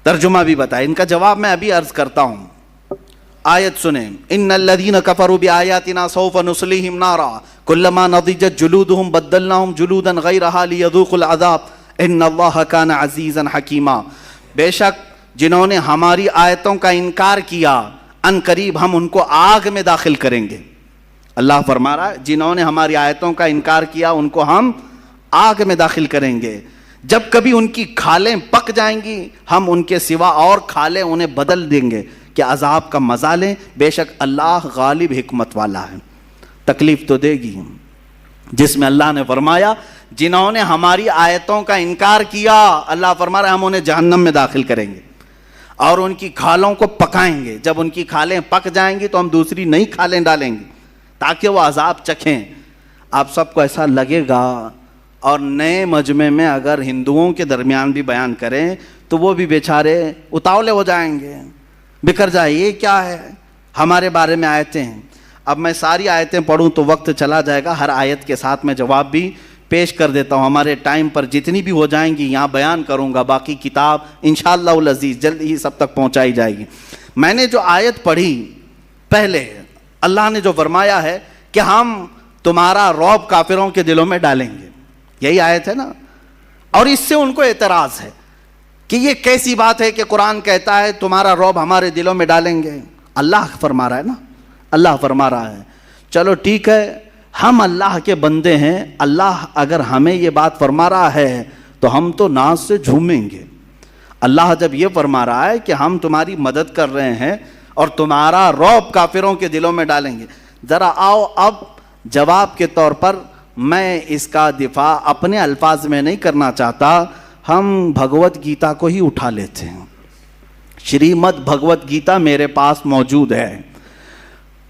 S1: ترجمہ بھی بتائے، ان کا جواب میں ابھی عرض کرتا ہوں۔ آیت سنیں، ان الذین کفروا بآیاتنا سوف نصلیہم نارا کلما نضجت جلودہم بدلناہم جلودا غیرہا لیذوقوا العذاب ان اللہ کان عزیزا حکیما۔ بے شک جنہوں نے ہماری آیتوں کا انکار کیا ان قریب ہم ان کو آگ میں داخل کریں گے۔ اللہ فرما رہا ہے جنہوں نے ہماری آیتوں کا انکار کیا ان کو ہم آگ میں داخل کریں گے، جب کبھی ان کی کھالیں پک جائیں گی ہم ان کے سوا اور کھالیں انہیں بدل دیں گے کہ عذاب کا مزہ لیں، بے شک اللہ غالب حکمت والا ہے۔ تکلیف تو دے گی، جس میں اللہ نے فرمایا جنہوں نے ہماری آیتوں کا انکار کیا، اللہ فرما رہا ہے ہم انہیں جہنم میں داخل کریں گے اور ان کی کھالوں کو پکائیں گے، جب ان کی کھالیں پک جائیں گی تو ہم دوسری نئی کھالیں ڈالیں گے تاکہ وہ عذاب چکھیں۔ آپ سب کو ایسا لگے گا، اور نئے مجمع میں اگر ہندوؤں کے درمیان بھی بیان کریں تو وہ بھی بیچارے اتاولے ہو جائیں گے، بکھر جائے، یہ کیا ہے، ہمارے بارے میں آیتیں ہیں۔ اب میں ساری آیتیں پڑھوں تو وقت چلا جائے گا، ہر آیت کے ساتھ میں جواب بھی پیش کر دیتا ہوں، ہمارے ٹائم پر جتنی بھی ہو جائیں گی یہاں بیان کروں گا، باقی کتاب انشاءاللہ العزیز جلد ہی سب تک پہنچائی جائے گی۔ میں نے جو آیت پڑھی پہلے، اللہ نے جو فرمایا ہے کہ ہم تمہارا رعب کافروں کے دلوں میں ڈالیں گے، یہی آیت ہے نا، اور اس سے ان کو اعتراض ہے کہ یہ کیسی بات ہے کہ قرآن کہتا ہے تمہارا رعب ہمارے دلوں میں ڈالیں گے، اللہ فرما رہا ہے نا، اللہ فرما رہا ہے۔ چلو ٹھیک ہے، ہم اللہ کے بندے ہیں، اللہ اگر ہمیں یہ بات فرما رہا ہے تو ہم تو ناز سے جھومیں گے۔ اللہ جب یہ فرما رہا ہے کہ ہم تمہاری مدد کر رہے ہیں اور تمہارا رعب کافروں کے دلوں میں ڈالیں گے، ذرا آؤ اب جواب کے طور پر میں اس کا دفاع اپنے الفاظ میں نہیں کرنا چاہتا، ہم بھگوت گیتا کو ہی اٹھا لیتے ہیں۔ شریمد بھگوت گیتا میرے پاس موجود ہے،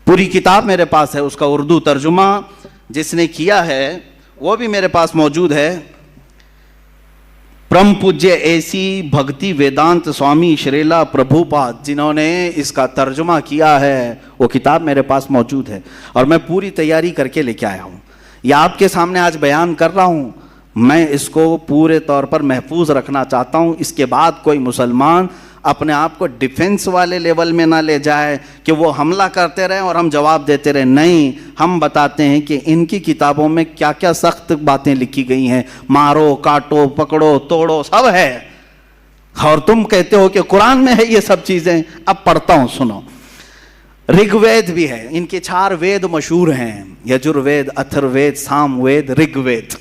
S1: پوری کتاب میرے پاس ہے، اس کا اردو ترجمہ جس نے کیا ہے وہ بھی میرے پاس موجود ہے، پرم پوجیہ ایسی بھکتی ویدانت سوامی شریلا پربھو پاد، جنہوں نے اس کا ترجمہ کیا ہے، وہ کتاب میرے پاس موجود ہے، اور میں پوری تیاری کر کے لے کے آیا ہوں، یہ آپ کے سامنے آج بیان کر رہا ہوں۔ میں اس کو پورے طور پر محفوظ رکھنا چاہتا ہوں، اس کے بعد کوئی مسلمان اپنے آپ کو ڈیفنس والے لیول میں نہ لے جائے کہ وہ حملہ کرتے رہیں اور ہم جواب دیتے رہیں، نہیں، ہم بتاتے ہیں کہ ان کی کتابوں میں کیا کیا سخت باتیں لکھی گئی ہیں، مارو کاٹو پکڑو توڑو سب ہے، اور تم کہتے ہو کہ قرآن میں ہے یہ سب چیزیں۔ اب پڑھتا ہوں، سنو۔ رگ وید بھی ہے، ان کے 4 وید مشہور ہیں، یجر وید، اتھر وید، سام وید، رگ وید۔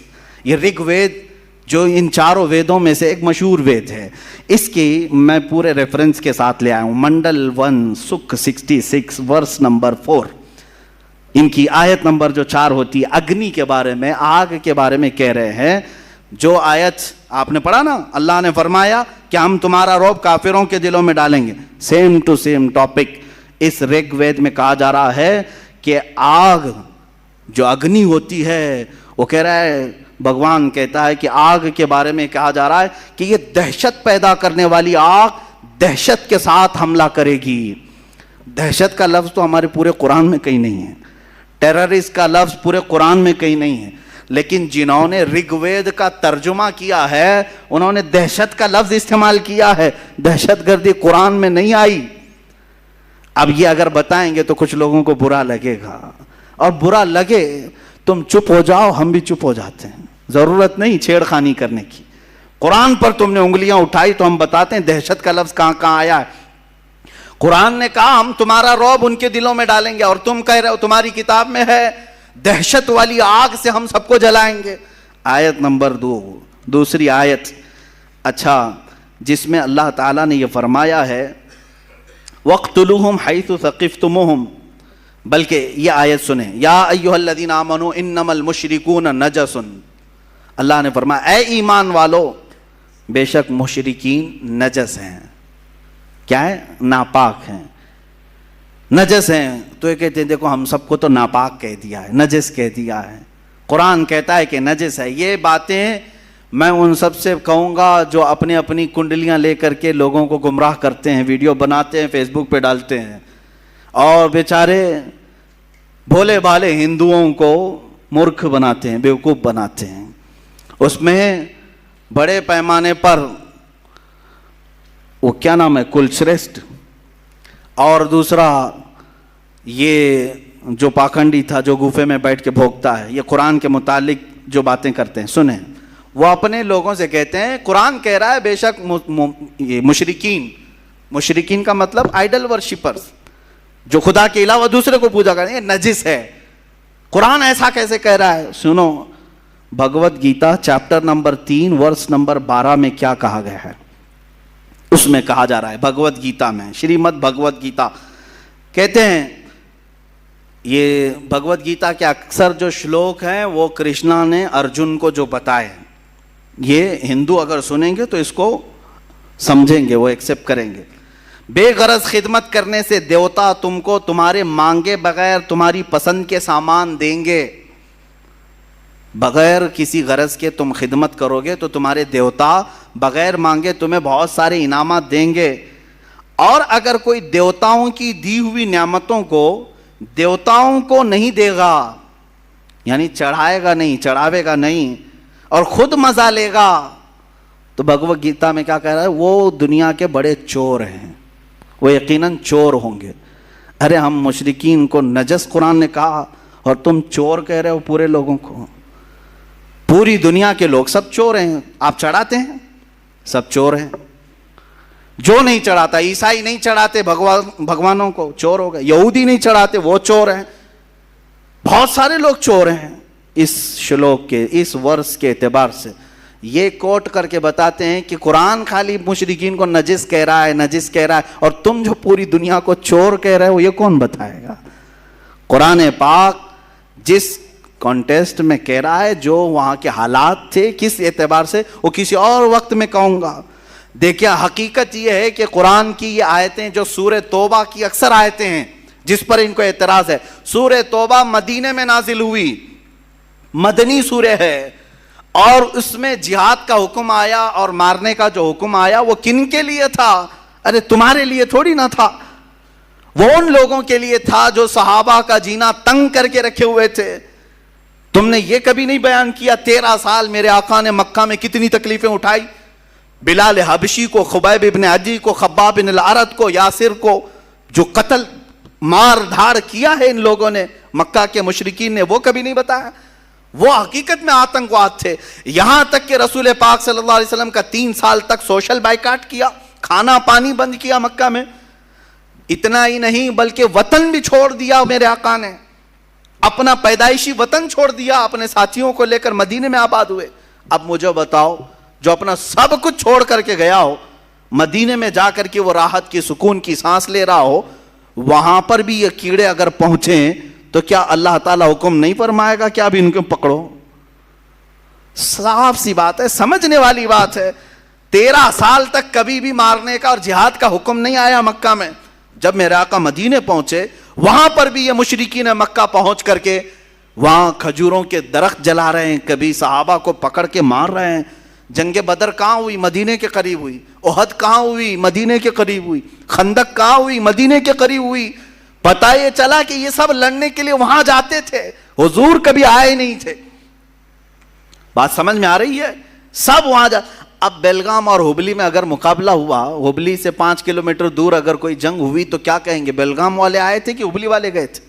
S1: یہ رگ وید جو ان 4 ویدوں میں سے ایک مشہور وید ہے، اس کی میں پورے ریفرنس کے ساتھ لے آیا ہوں، منڈل 1 سکھ 66 ورس نمبر 4، ان کی آیت نمبر جو 4 ہوتی ہے، اگنی کے بارے میں، آگ کے بارے میں کہہ رہے ہیں۔ جو آیت آپ نے پڑھا نا، اللہ نے فرمایا کہ ہم تمہارا رعب کافروں کے دلوں میں ڈالیں گے، سیم ٹو سیم ٹاپک اس رگ وید میں کہا جا رہا ہے کہ آگ جو اگنی ہوتی ہے، وہ کہہ رہا ہے، بھگوان کہتا ہے کہ آگ کے بارے میں کہا جا رہا ہے کہ یہ دہشت پیدا کرنے والی آگ دہشت کے ساتھ حملہ کرے گی۔ دہشت کا لفظ تو ہمارے پورے قرآن میں کہیں نہیں ہے، ٹیررسٹ کا لفظ پورے قرآن میں کہیں نہیں ہے، لیکن جنہوں نے رگ وید کا ترجمہ کیا ہے انہوں نے دہشت کا لفظ استعمال کیا ہے، دہشت گردی قرآن میں نہیں آئی۔ اب یہ اگر بتائیں گے تو کچھ لوگوں کو برا لگے گا، اور برا لگے تم چپ ہو جاؤ، ہم بھی چپ ہو جاتے ہیں، ضرورت نہیں چھیڑ خانی کرنے کی۔ قرآن پر تم نے انگلیاں اٹھائی تو ہم بتاتے ہیں دہشت کا لفظ کہاں کہاں آیا ہے۔ قرآن نے کہا ہم تمہارا رعب ان کے دلوں میں ڈالیں گے، اور تم کہہ رہے ہو تمہاری کتاب میں ہے دہشت والی آگ سے ہم سب کو جلائیں گے۔ آیت نمبر 2، دوسری آیت، اچھا، جس میں اللہ تعالیٰ نے یہ فرمایا ہے وَاقْتُلُوهُمْ حَيْثُ ثَقِفْتُمُوهُمْ، بلکہ یہ آیت سنیں، یا ایھا الذین آمنوا انما المشرکون نجس، اللہ نے فرمایا اے ایمان والو، بے شک مشرکین نجس ہیں، کیا ہے؟ ناپاک ہیں، نجس ہیں۔ تو یہ کہتے ہیں دیکھو ہم سب کو تو ناپاک کہہ دیا ہے، نجس کہہ دیا ہے، قرآن کہتا ہے کہ نجس ہے۔ یہ باتیں میں ان سب سے کہوں گا جو اپنی اپنی کنڈلیاں لے کر کے لوگوں کو گمراہ کرتے ہیں، ویڈیو بناتے ہیں، فیس بک پہ ڈالتے ہیں، اور بیچارے بھولے بھالے ہندوؤں کو مورکھ بناتے ہیں، بیوقوف بناتے ہیں۔ اس میں بڑے پیمانے پر وہ کیا نام ہے، کلشریشٹھ، اور دوسرا یہ جو پاکھنڈی تھا جو گوفے میں بیٹھ کے بھوکتا ہے، یہ قرآن کے متعلق جو باتیں کرتے ہیں، سنیں، وہ اپنے لوگوں سے کہتے ہیں قرآن کہہ رہا ہے بے شک یہ مشرکین کا مطلب آئیڈل ورشپرز، جو خدا کے علاوہ دوسرے کو پوجا کریں، یہ نجس ہے۔ قرآن ایسا کیسے کہہ رہا ہے؟ سنو، Bhagavad Gita chapter number 3 verse number 12 میں کیا کہا گیا ہے، اس میں کہا جا رہا ہے، بھگوت گیتا میں، شریمد بھگوت گیتا کہتے ہیں، یہ بھگوت گیتا کے اکثر جو شلوک ہیں وہ کرشنا نے ارجن کو جو بتائے، یہ ہندو اگر سنیں گے تو اس کو سمجھیں گے، وہ ایکسپٹ کریں گے۔ بے غرض خدمت کرنے سے دیوتا تم کو تمہارے مانگے بغیر تمہاری پسند کے سامان دیں گے۔ بغیر کسی غرض کے تم خدمت کرو گے تو تمہارے دیوتا بغیر مانگے تمہیں بہت سارے انعامات دیں گے. اور اگر کوئی دیوتاؤں کی دی ہوئی نعمتوں کو دیوتاؤں کو نہیں دے گا، یعنی چڑھائے گا نہیں، چڑھاوے گا نہیں، اور خود مزہ لے گا، تو بھگوت گیتا میں کیا کہہ رہا ہے؟ وہ دنیا کے بڑے چور ہیں، وہ یقیناً چور ہوں گے. ارے ہم مشرکین کو نجس قرآن نے کہا اور تم چور کہہ رہے ہو پورے لوگوں کو. پوری دنیا کے لوگ سب چور ہیں. آپ چڑھاتے ہیں، سب چور ہیں. جو نہیں چڑھاتا، عیسائی نہیں چڑھاتے بھگوانوں کو، چور ہو گئے. یہودی نہیں چڑھاتے، وہ چور ہیں. بہت سارے لوگ چور ہیں. اس شلوک کے اس ورس کے اعتبار سے یہ کوٹ کر کے بتاتے ہیں کہ قرآن خالی مشرکین کو نجس کہہ رہا ہے، نجس کہہ رہا ہے، اور تم جو پوری دنیا کو چور کہہ رہے ہو، یہ کون بتائے گا؟ قرآن پاک جس کانٹیسٹ میں کہہ رہا ہے، جو وہاں کے حالات تھے کس اعتبار سے، وہ کسی اور وقت میں کہوں گا. دیکھیں حقیقت یہ ہے کہ قرآن کی یہ آیتیں جو سورہ توبہ کی اکثر آیتیں ہیں جس پر ان کو اعتراض ہے، سورہ توبہ مدینے میں نازل ہوئی، مدنی سورہ ہے، اور اس میں جہاد کا حکم آیا اور مارنے کا جو حکم آیا وہ کن کے لیے تھا؟ ارے تمہارے لیے تھوڑی نہ تھا، وہ ان لوگوں کے لیے تھا جو صحابہ کا جینا تنگ کر کے رکھے ہوئے تھے. تم نے یہ کبھی نہیں بیان کیا 13 سال میرے آقا نے مکہ میں کتنی تکلیفیں اٹھائی؟ بلال حبشی کو، خبیب ابن عدی کو، خباب بن الارت کو، یاسر کو، جو قتل مار دھاڑ کیا ہے ان لوگوں نے مکہ کے مشرکین نے، وہ کبھی نہیں بتایا؟ وہ حقیقت میں آتنکواد تھے. یہاں تک کہ رسول پاک صلی اللہ علیہ وسلم کا 3 سال تک سوشل بائیکاٹ کیا، کھانا پانی بند کیا مکہ میں. اتنا ہی نہیں بلکہ وطن بھی چھوڑ دیا میرے آقا نے، اپنا پیدائشی وطن چھوڑ دیا، اپنے ساتھیوں کو لے کر مدینے میں آباد ہوئے. اب مجھے بتاؤ، جو اپنا سب کچھ چھوڑ کر کے گیا ہو، مدینے میں جا کر کے وہ راحت کی سکون کی سانس لے رہا ہو، وہاں پر بھی یہ کیڑے اگر پہنچیں تو کیا اللہ تعالیٰ حکم نہیں فرمائے گا کہ اب ان کو پکڑو؟ صاف سی بات ہے، سمجھنے والی بات ہے. 13 سال تک کبھی بھی مارنے کا اور جہاد کا حکم نہیں آیا مکہ میں. جب میرے آقا مدینے پہنچے، وہاں پر بھی یہ مشرکین مکہ پہنچ کر کے وہاں کھجوروں کے درخت جلا رہے ہیں، کبھی صحابہ کو پکڑ کے مار رہے ہیں. جنگ بدر کہاں ہوئی؟ مدینے کے قریب ہوئی. احد کہاں ہوئی؟ مدینے کے قریب ہوئی. خندق کہاں ہوئی؟ مدینے کے قریب ہوئی. پتہ یہ چلا کہ یہ سب لڑنے کے لیے وہاں جاتے تھے، حضور کبھی آئے نہیں تھے. بات سمجھ میں آ رہی ہے؟ سب وہاں اب بیلگام اور ہبلی میں اگر مقابلہ ہوا، ہبلی سے 5 کلومیٹر دور اگر کوئی جنگ ہوئی تو کیا کہیں گے؟ بیلگام والے آئے تھے کہ ہبلی والے گئے تھے؟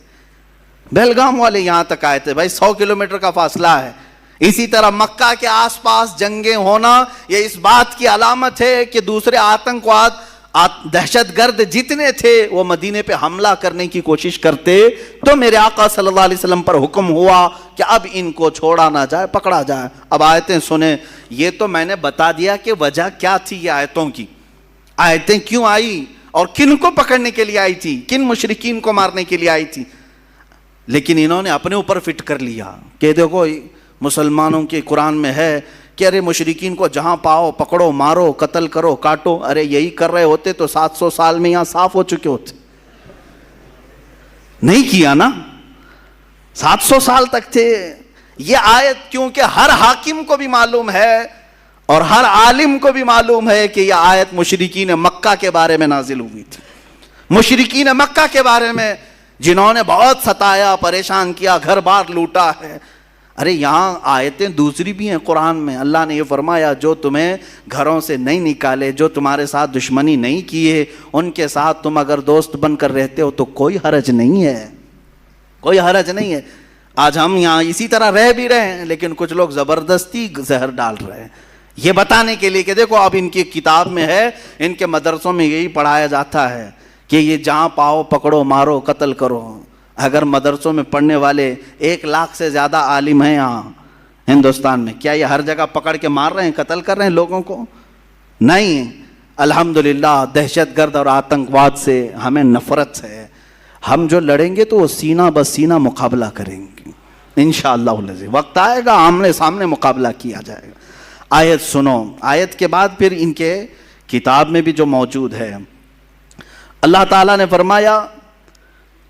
S1: بیلگام والے یہاں تک آئے تھے. بھائی 100 کلومیٹر کا فاصلہ ہے. اسی طرح مکہ کے آس پاس جنگیں ہونا یہ اس بات کی علامت ہے کہ دوسرے آتنکواد، دہشت گرد جتنے تھے وہ مدینے پہ حملہ کرنے کی کوشش کرتے. تو میرے آقا صلی اللہ علیہ وسلم پر حکم ہوا کہ اب ان کو چھوڑا نہ جائے، پکڑا جائے. اب آیتیں سنیں. یہ تو میں نے بتا دیا کہ وجہ کیا تھی یہ آیتوں کی، آیتیں کیوں آئی اور کن کو پکڑنے کے لیے آئی تھی، کن مشرکین کو مارنے کے لیے آئی تھی. لیکن انہوں نے اپنے اوپر فٹ کر لیا کہ دیکھو مسلمانوں کے قرآن میں ہے کہ ارے مشرکین کو جہاں پاؤ پکڑو، مارو، قتل کرو، کاٹو. ارے یہی کر رہے ہوتے تو 700 سال میں یہاں صاف ہو چکے ہوتے. نہیں کیا نا، 700 سال تک تھے. یہ آیت کیونکہ ہر حاکم کو بھی معلوم ہے اور ہر عالم کو بھی معلوم ہے کہ یہ آیت مشرکین مکہ کے بارے میں نازل ہوئی تھی. مشرکین مکہ کے بارے میں جنہوں نے بہت ستایا، پریشان کیا، گھر بار لوٹا ہے. ارے یہاں آیتیں دوسری بھی ہیں قرآن میں. اللہ نے یہ فرمایا جو تمہیں گھروں سے نہیں نکالے، جو تمہارے ساتھ دشمنی نہیں کیے، ان کے ساتھ تم اگر دوست بن کر رہتے ہو تو کوئی حرج نہیں ہے، کوئی حرج نہیں ہے. آج ہم یہاں اسی طرح رہ بھی رہے ہیں لیکن کچھ لوگ زبردستی زہر ڈال رہے ہیں یہ بتانے کے لیے کہ دیکھو اب ان کی کتاب میں ہے، ان کے مدرسوں میں یہی پڑھایا جاتا ہے کہ یہ جہاں پاؤ پکڑو، مارو، قتل کرو. اگر مدرسوں میں پڑھنے والے 1 لاکھ سے زیادہ عالم ہیں یہاں ہندوستان میں، کیا یہ ہر جگہ پکڑ کے مار رہے ہیں، قتل کر رہے ہیں لوگوں کو؟ نہیں. الحمدللہ دہشت گرد اور آتنکواد سے ہمیں نفرت ہے. ہم جو لڑیں گے تو وہ سینہ بسینہ مقابلہ کریں گے انشاءاللہ العزیز. وقت آئے گا آمنے سامنے مقابلہ کیا جائے گا. آیت سنو. آیت کے بعد پھر ان کے کتاب میں بھی جو موجود ہے، اللہ تعالیٰ نے فرمایا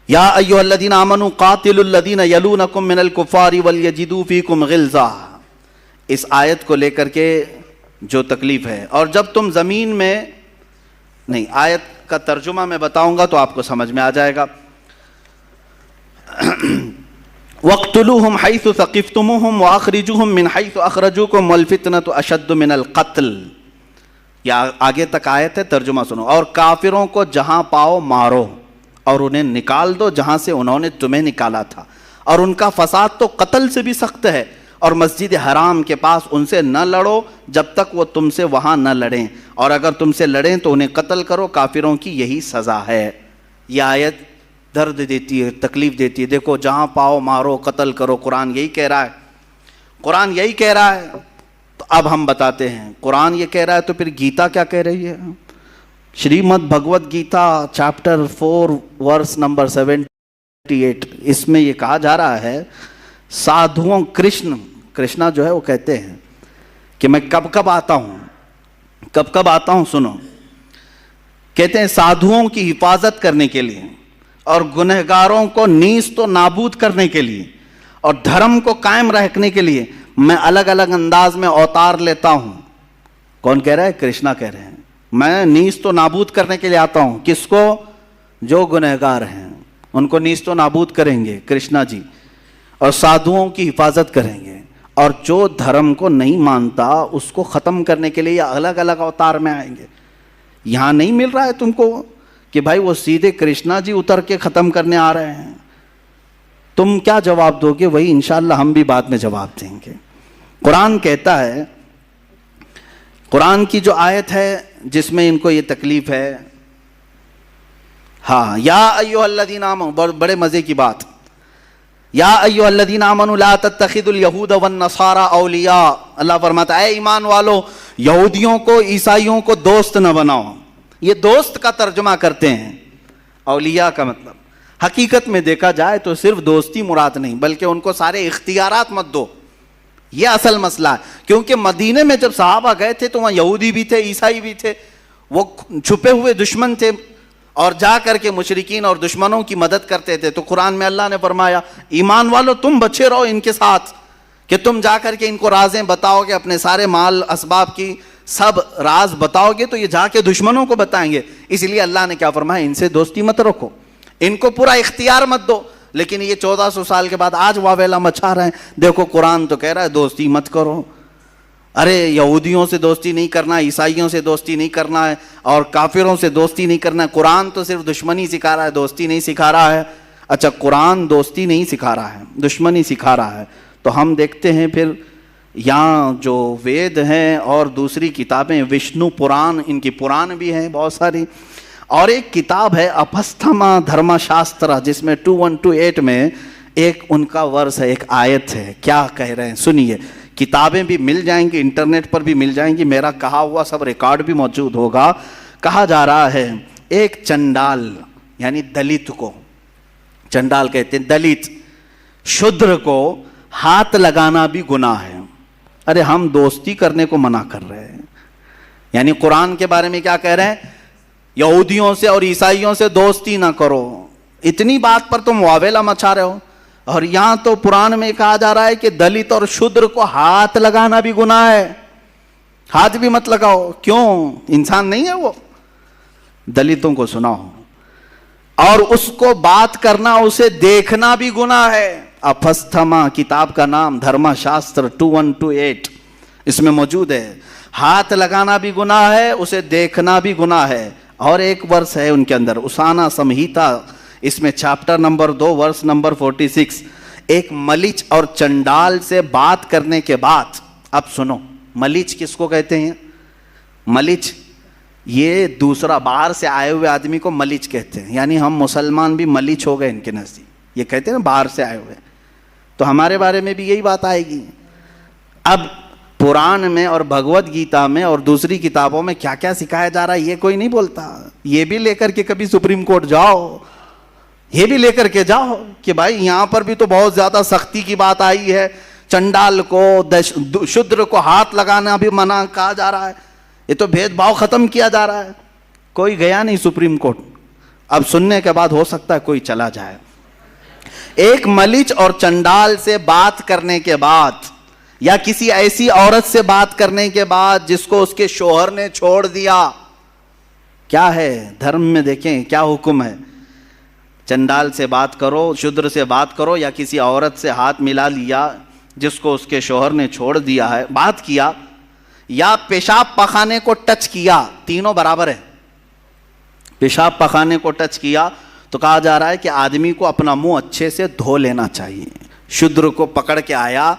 S1: یا ایھا الذین آمنوا قاتلوا الذین یلونکم من الکفار ولیجدوا فیکم غلظہ، اس آیت کو لے کر کے جو تکلیف ہے. اور جب تم زمین میں نہیں، آیت کا ترجمہ میں بتاؤں گا تو آپ کو سمجھ میں آ جائے گا. وَاقْتُلُوهُمْ حَيْثُ ثَقِفْتُمُوهُمْ وَأَخْرِجُوهُمْ مِنْ حَيْثُ أَخْرَجُوكُمْ وَالْفِتْنَةُ أَشَدُّ مِنَ الْقَتْلِ. یا آگے تک آیت ہے، ترجمہ سنو. اور کافروں کو جہاں پاؤ مارو اور انہیں نکال دو جہاں سے انہوں نے تمہیں نکالا تھا، اور ان کا فساد تو قتل سے بھی سخت ہے. اور مسجد حرام کے پاس ان سے نہ لڑو جب تک وہ تم سے وہاں نہ لڑیں، اور اگر تم سے لڑیں تو انہیں قتل کرو، کافروں کی یہی سزا ہے. یہ آیت درد دیتی ہے، تکلیف دیتی ہے. دیکھو، جہاں پاؤ مارو، قتل کرو، قرآن یہی کہہ رہا ہے. قرآن یہی کہہ رہا ہے. تو اب ہم بتاتے ہیں، قرآن یہ کہہ رہا ہے تو پھر گیتا کیا کہہ رہی ہے؟ Shrimad Bhagavad Gita chapter 4 verse number 78، اس میں یہ کہا جا رہا ہے سادھوؤں، کرشنا جو ہے وہ کہتے ہیں کہ میں کب کب آتا ہوں، سنو. کہتے ہیں سادھوؤں کی حفاظت کرنے کے لیے اور گنہگاروں کو نیست و نابود کرنے کے لیے اور دھرم کو قائم رکھنے کے لیے میں الگ الگ انداز میں اوتار لیتا ہوں. کون کہہ رہا ہے؟ کرشنا کہہ رہے ہیں. میں نیست و نابود کرنے کے لیے آتا ہوں. کس کو؟ جو گنہگار ہیں ان کو نیست و نابود کریں گے کرشنا جی، اور سادھوؤں کی حفاظت کریں گے، اور جو دھرم کو نہیں مانتا اس کو ختم کرنے کے لیے یہ الگ الگ اوتار میں آئیں گے. یہاں نہیں مل رہا ہے تم کو کہ بھائی وہ سیدھے کرشنا جی اتر کے ختم کرنے آ رہے ہیں. تم کیا جواب دو گے؟ وہی انشاءاللہ ہم بھی بعد میں جواب دیں گے. قرآن کہتا ہے، قرآن کی جو آیت ہے جس میں ان کو یہ تکلیف ہے، ہاں، یا ایھا الذین آمنوا، بڑے مزے کی بات، یا ایھا الذین آمنوا لا تتخذوا اليہود والنصارى اولیاء. اللہ فرماتا ہے اے ایمان والو، یہودیوں کو، عیسائیوں کو دوست نہ بناؤ. یہ دوست کا ترجمہ کرتے ہیں، اولیاء کا مطلب حقیقت میں دیکھا جائے تو صرف دوستی مراد نہیں، بلکہ ان کو سارے اختیارات مت دو. یہ اصل مسئلہ ہے. کیونکہ مدینے میں جب صحابہ گئے تھے تو وہاں یہودی بھی تھے، عیسائی بھی تھے، وہ چھپے ہوئے دشمن تھے اور جا کر کے مشرکین اور دشمنوں کی مدد کرتے تھے. تو قرآن میں اللہ نے فرمایا ایمان والو تم بچے رہو ان کے ساتھ، کہ تم جا کر کے ان کو رازیں بتاؤ گے، اپنے سارے مال اسباب کی سب راز بتاؤ گے تو یہ جا کے دشمنوں کو بتائیں گے. اس لیے اللہ نے کیا فرمایا؟ ان سے دوستی مت رکھو، ان کو پورا اختیار مت دو. لیکن یہ 1400 سال کے بعد آج واویلا مچا رہے ہیں. دیکھو قرآن تو کہہ رہا ہے دوستی مت کرو. ارے یہودیوں سے دوستی نہیں کرنا، عیسائیوں سے دوستی نہیں کرنا ہے، اور کافروں سے دوستی نہیں کرنا ہے. قرآن تو صرف دشمنی سکھا رہا ہے، دوستی نہیں سکھا رہا ہے. اچھا، قرآن دوستی نہیں سکھا رہا ہے، دشمنی سکھا رہا ہے. تو ہم دیکھتے ہیں پھر یہاں جو وید ہیں اور دوسری کتابیں، وشنو پران، ان کی پران بھی ہیں بہت ساری، اور ایک کتاب ہے اپستھما دھرما شاسترا، جس میں 2128 میں ایک ان کا ورس ہے، ایک آیت ہے. کیا کہہ رہے ہیں سنیے. کتابیں بھی مل جائیں گی، انٹرنیٹ پر بھی مل جائیں گی، میرا کہا ہوا سب ریکارڈ بھی موجود ہوگا. کہا جا رہا ہے ایک چنڈال یعنی دلت کو، چنڈال کہتے ہیں دلت، شودر کو ہاتھ لگانا بھی گناہ ہے. ارے ہم دوستی کرنے کو منع کر رہے ہیں. یعنی قرآن کے بارے میں کیا کہہ رہے ہیں؟ یہودیوں سے اور عیسائیوں سے دوستی نہ کرو. اتنی بات پر تم واویلا مچا رہے ہو. اور یہاں تو قرآن میں کہا جا رہا ہے کہ دلت اور شودر کو ہاتھ لگانا بھی گناہ ہے. ہاتھ بھی مت لگاؤ. کیوں؟ انسان نہیں ہے وہ؟ دلتوں کو سناؤ، اور اس کو بات کرنا، اسے دیکھنا بھی گناہ ہے. اپستھما کتاب کا نام، دھرما شاستر 2128 اس میں موجود ہے. ہاتھ لگانا بھی گناہ ہے، اسے دیکھنا بھی گناہ ہے. اور ایک ورس ہے ان کے اندر، اسانا سمہیتا، اس میں چیپٹر نمبر 2 ورس نمبر 46، ایک ملیچ اور چنڈال سے بات کرنے کے بعد. اب سنو، ملیچ کس کو کہتے ہیں؟ ملیچ یہ دوسرا باہر سے آئے ہوئے آدمی کو ملیچ کہتے ہیں. یعنی ہم مسلمان بھی ملیچ ہو گئے ان کے نزدیک. یہ کہتے ہیں نا باہر سے آئے ہوئے، تو ہمارے بارے میں بھی یہی بات آئے گی. اب قرآن میں اور بھگوت گیتا میں اور دوسری کتابوں میں کیا کیا سکھایا جا رہا ہے یہ کوئی نہیں بولتا. یہ بھی لے کر کے کبھی سپریم کورٹ جاؤ، یہ بھی لے کر کے جاؤ کہ بھائی یہاں پر بھی تو بہت زیادہ سختی کی بات آئی ہے. چنڈال کو، شودر کو ہاتھ لگانا بھی منع کہا جا رہا ہے. یہ تو بھید بھاؤ ختم کیا جا رہا ہے. کوئی گیا نہیں سپریم کورٹ. اب سننے کے بعد ہو سکتا ہے کوئی چلا جائے. ایک ملچ اور چنڈال سے بات کرنے کے بعد یا کسی ایسی عورت سے بات کرنے کے بعد جس کو اس کے شوہر نے چھوڑ دیا, کیا ہے دھرم میں دیکھیں کیا حکم ہے. چنڈال سے بات کرو, شودر سے بات کرو, یا کسی عورت سے ہاتھ ملا لیا جس کو اس کے شوہر نے چھوڑ دیا ہے, بات کیا, یا پیشاب پخانے کو ٹچ کیا, تینوں برابر ہے. پیشاب پخانے کو ٹچ کیا تو کہا جا رہا ہے کہ آدمی کو اپنا منہ اچھے سے دھو لینا چاہیے. شودر کو پکڑ کے آیا,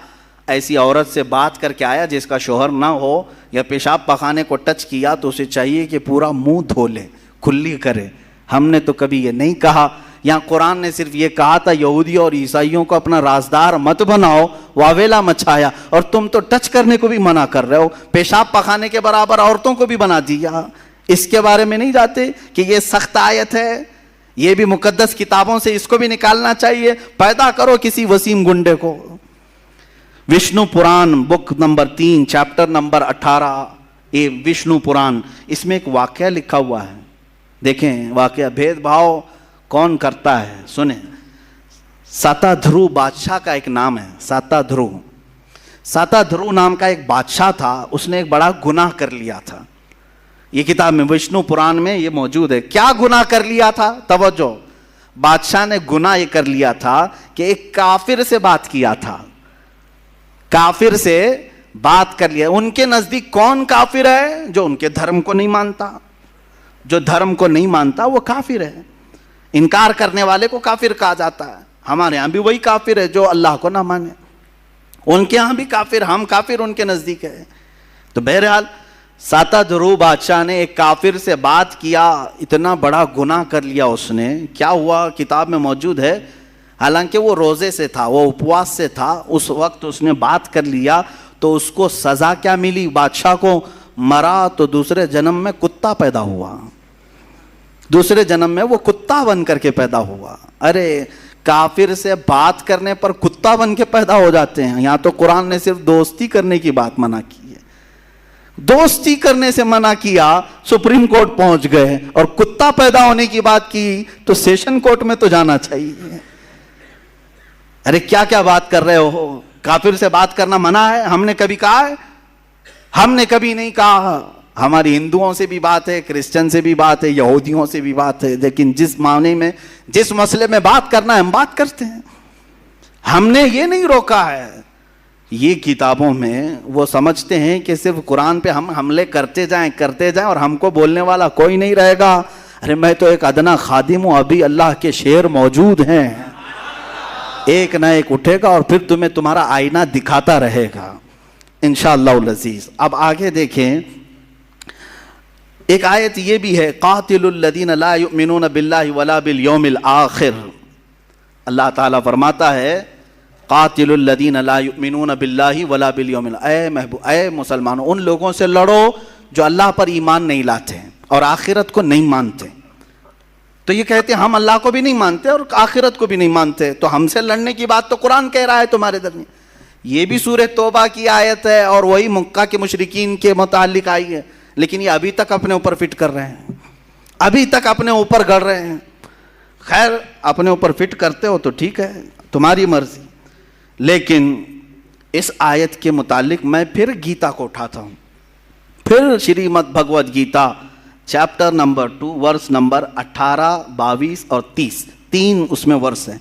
S1: ایسی عورت سے بات کر کے آیا جس کا شوہر نہ ہو, یا پیشاب پخانے کو ٹچ کیا تو اسے چاہیے کہ پورا منہ دھو لے, کھلی کرے. ہم نے تو کبھی یہ نہیں کہا. یہاں قرآن نے صرف یہ کہا تھا یہودیوں اور عیسائیوں کو اپنا رازدار مت بناؤ, واویلا مچایا, اور تم تو ٹچ کرنے کو بھی منع کر رہے ہو, پیشاب پخانے کے برابر عورتوں کو بھی بنا دیا. اس کے بارے میں نہیں جاتے کہ یہ سخت آیت ہے, یہ بھی مقدس کتابوں سے اس کو بھی نکالنا چاہیے. پیدا کرو کسی وسیم گنڈے کو. وشنو پران بک نمبر 3 چیپٹر نمبر 18, یہ وشنو پران, اس میں ایک واقعہ لکھا ہوا ہے. دیکھیں واقعہ, بھید بھاؤ کون کرتا ہے سنیں. ساتا دھرو بادشاہ کا ایک نام ہے, ساتا دھرو. ساتا دھرو نام کا ایک بادشاہ تھا, اس نے ایک بڑا گناہ کر لیا تھا. یہ کتاب میں وشنو پران میں یہ موجود ہے. کیا گناہ کر لیا تھا؟ توجہ, بادشاہ نے گناہ یہ کر لیا تھا کہ ایک کافر سے بات کیا تھا. کافر سے بات کر لیا. ان کے نزدیک کون کافر ہے؟ جو ان کے دھرم کو نہیں مانتا. جو دھرم کو نہیں مانتا وہ کافر ہے. انکار کرنے والے کو کافر کہا جاتا ہے. ہمارے ہاں بھی وہی کافر ہے جو اللہ کو نہ مانے. ان کے ہاں بھی کافر, ہم کافر ان کے نزدیک ہے. تو بہرحال ساتا دھرو بادشاہ نے ایک کافر سے بات کیا, اتنا بڑا گناہ کر لیا اس نے. کیا ہوا کتاب میں موجود ہے. حالانکہ وہ روزے سے تھا, وہ اپواس سے تھا, اس وقت اس نے بات کر لیا تو اس کو سزا کیا ملی؟ بادشاہ کو مرا تو دوسرے جنم میں کتا پیدا ہوا. دوسرے جنم میں وہ کتا بن کر کے پیدا ہوا. ارے کافر سے بات کرنے پر کتا بن کے پیدا ہو جاتے ہیں. یہاں تو قرآن نے صرف دوستی کرنے کی بات منع کی ہے. دوستی کرنے سے منع کیا, سپریم کورٹ پہنچ گئے, اور کتا پیدا ہونے کی بات کی تو سیشن کورٹ میں تو جانا چاہیے. ارے کیا کیا بات کر رہے ہو؟ کافر سے بات کرنا منع ہے؟ ہم نے کبھی کہا ہے؟ ہم نے کبھی نہیں کہا. ہماری ہندوؤں سے بھی بات ہے, کرسچن سے بھی بات ہے, یہودیوں سے بھی بات ہے, لیکن جس معنی میں جس مسئلے میں بات کرنا ہے ہم بات کرتے ہیں. ہم نے یہ نہیں روکا ہے. یہ کتابوں میں وہ سمجھتے ہیں کہ صرف قرآن پہ ہم حملے کرتے جائیں اور ہم کو بولنے والا کوئی نہیں رہے گا. ارے میں تو ایک ادنا خادم ہوں, ابھی اللہ کے شیر موجود ہیں, ایک نہ ایک اٹھے گا اور پھر تمہیں تمہارا آئینہ دکھاتا رہے گا انشاءاللہ العزیز. اب آگے دیکھیں, ایک آیت یہ بھی ہے, قاتل الذین لا یؤمنون باللہ ولا بالیوم الآخر. اللہ تعالیٰ فرماتا ہے قاتل الذین لا یؤمنون باللہ ولا بالیوم الآخر. اے مسلمانوں, ان لوگوں سے لڑو جو اللہ پر ایمان نہیں لاتے اور آخرت کو نہیں مانتے. تو یہ کہتے ہیں ہم اللہ کو بھی نہیں مانتے اور آخرت کو بھی نہیں مانتے, تو ہم سے لڑنے کی بات تو قرآن کہہ رہا ہے تمہارے درمیان. یہ بھی سورہ توبہ کی آیت ہے اور وہی مکہ کے مشرکین کے متعلق آئی ہے, لیکن یہ ابھی تک اپنے اوپر فٹ کر رہے ہیں, ابھی تک اپنے اوپر گڑ رہے ہیں. خیر اپنے اوپر فٹ کرتے ہو تو ٹھیک ہے, تمہاری مرضی. لیکن اس آیت کے متعلق میں پھر گیتا کو اٹھاتا ہوں, پھر Shrimad Bhagavad Gita chapter number 2 verse number 18, 22 اور 30, 3 اس میں ورس ہیں.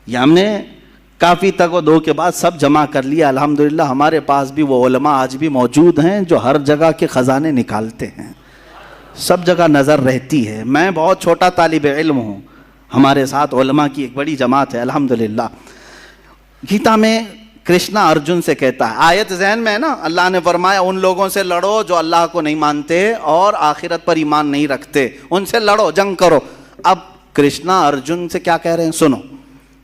S1: یہ ہم نے کافی تک و دو کے بعد سب جمع کر لیا. الحمدللہ ہمارے پاس بھی وہ علماء آج بھی موجود ہیں جو ہر جگہ کے خزانے نکالتے ہیں, سب جگہ نظر رہتی ہے. میں بہت چھوٹا طالب علم ہوں, ہمارے ساتھ علماء کی ایک بڑی جماعت ہے الحمدللہ. گیتا میں کرشنا ارجن سے کہتا ہے, آیت ذہن میں ہے نا, اللہ نے فرمایا ان لوگوں سے لڑو جو اللہ کو نہیں مانتے اور آخرت پر ایمان نہیں رکھتے, ان سے لڑو, جنگ کرو. اب کرشنا ارجن سے کیا کہہ رہے ہیں سنو.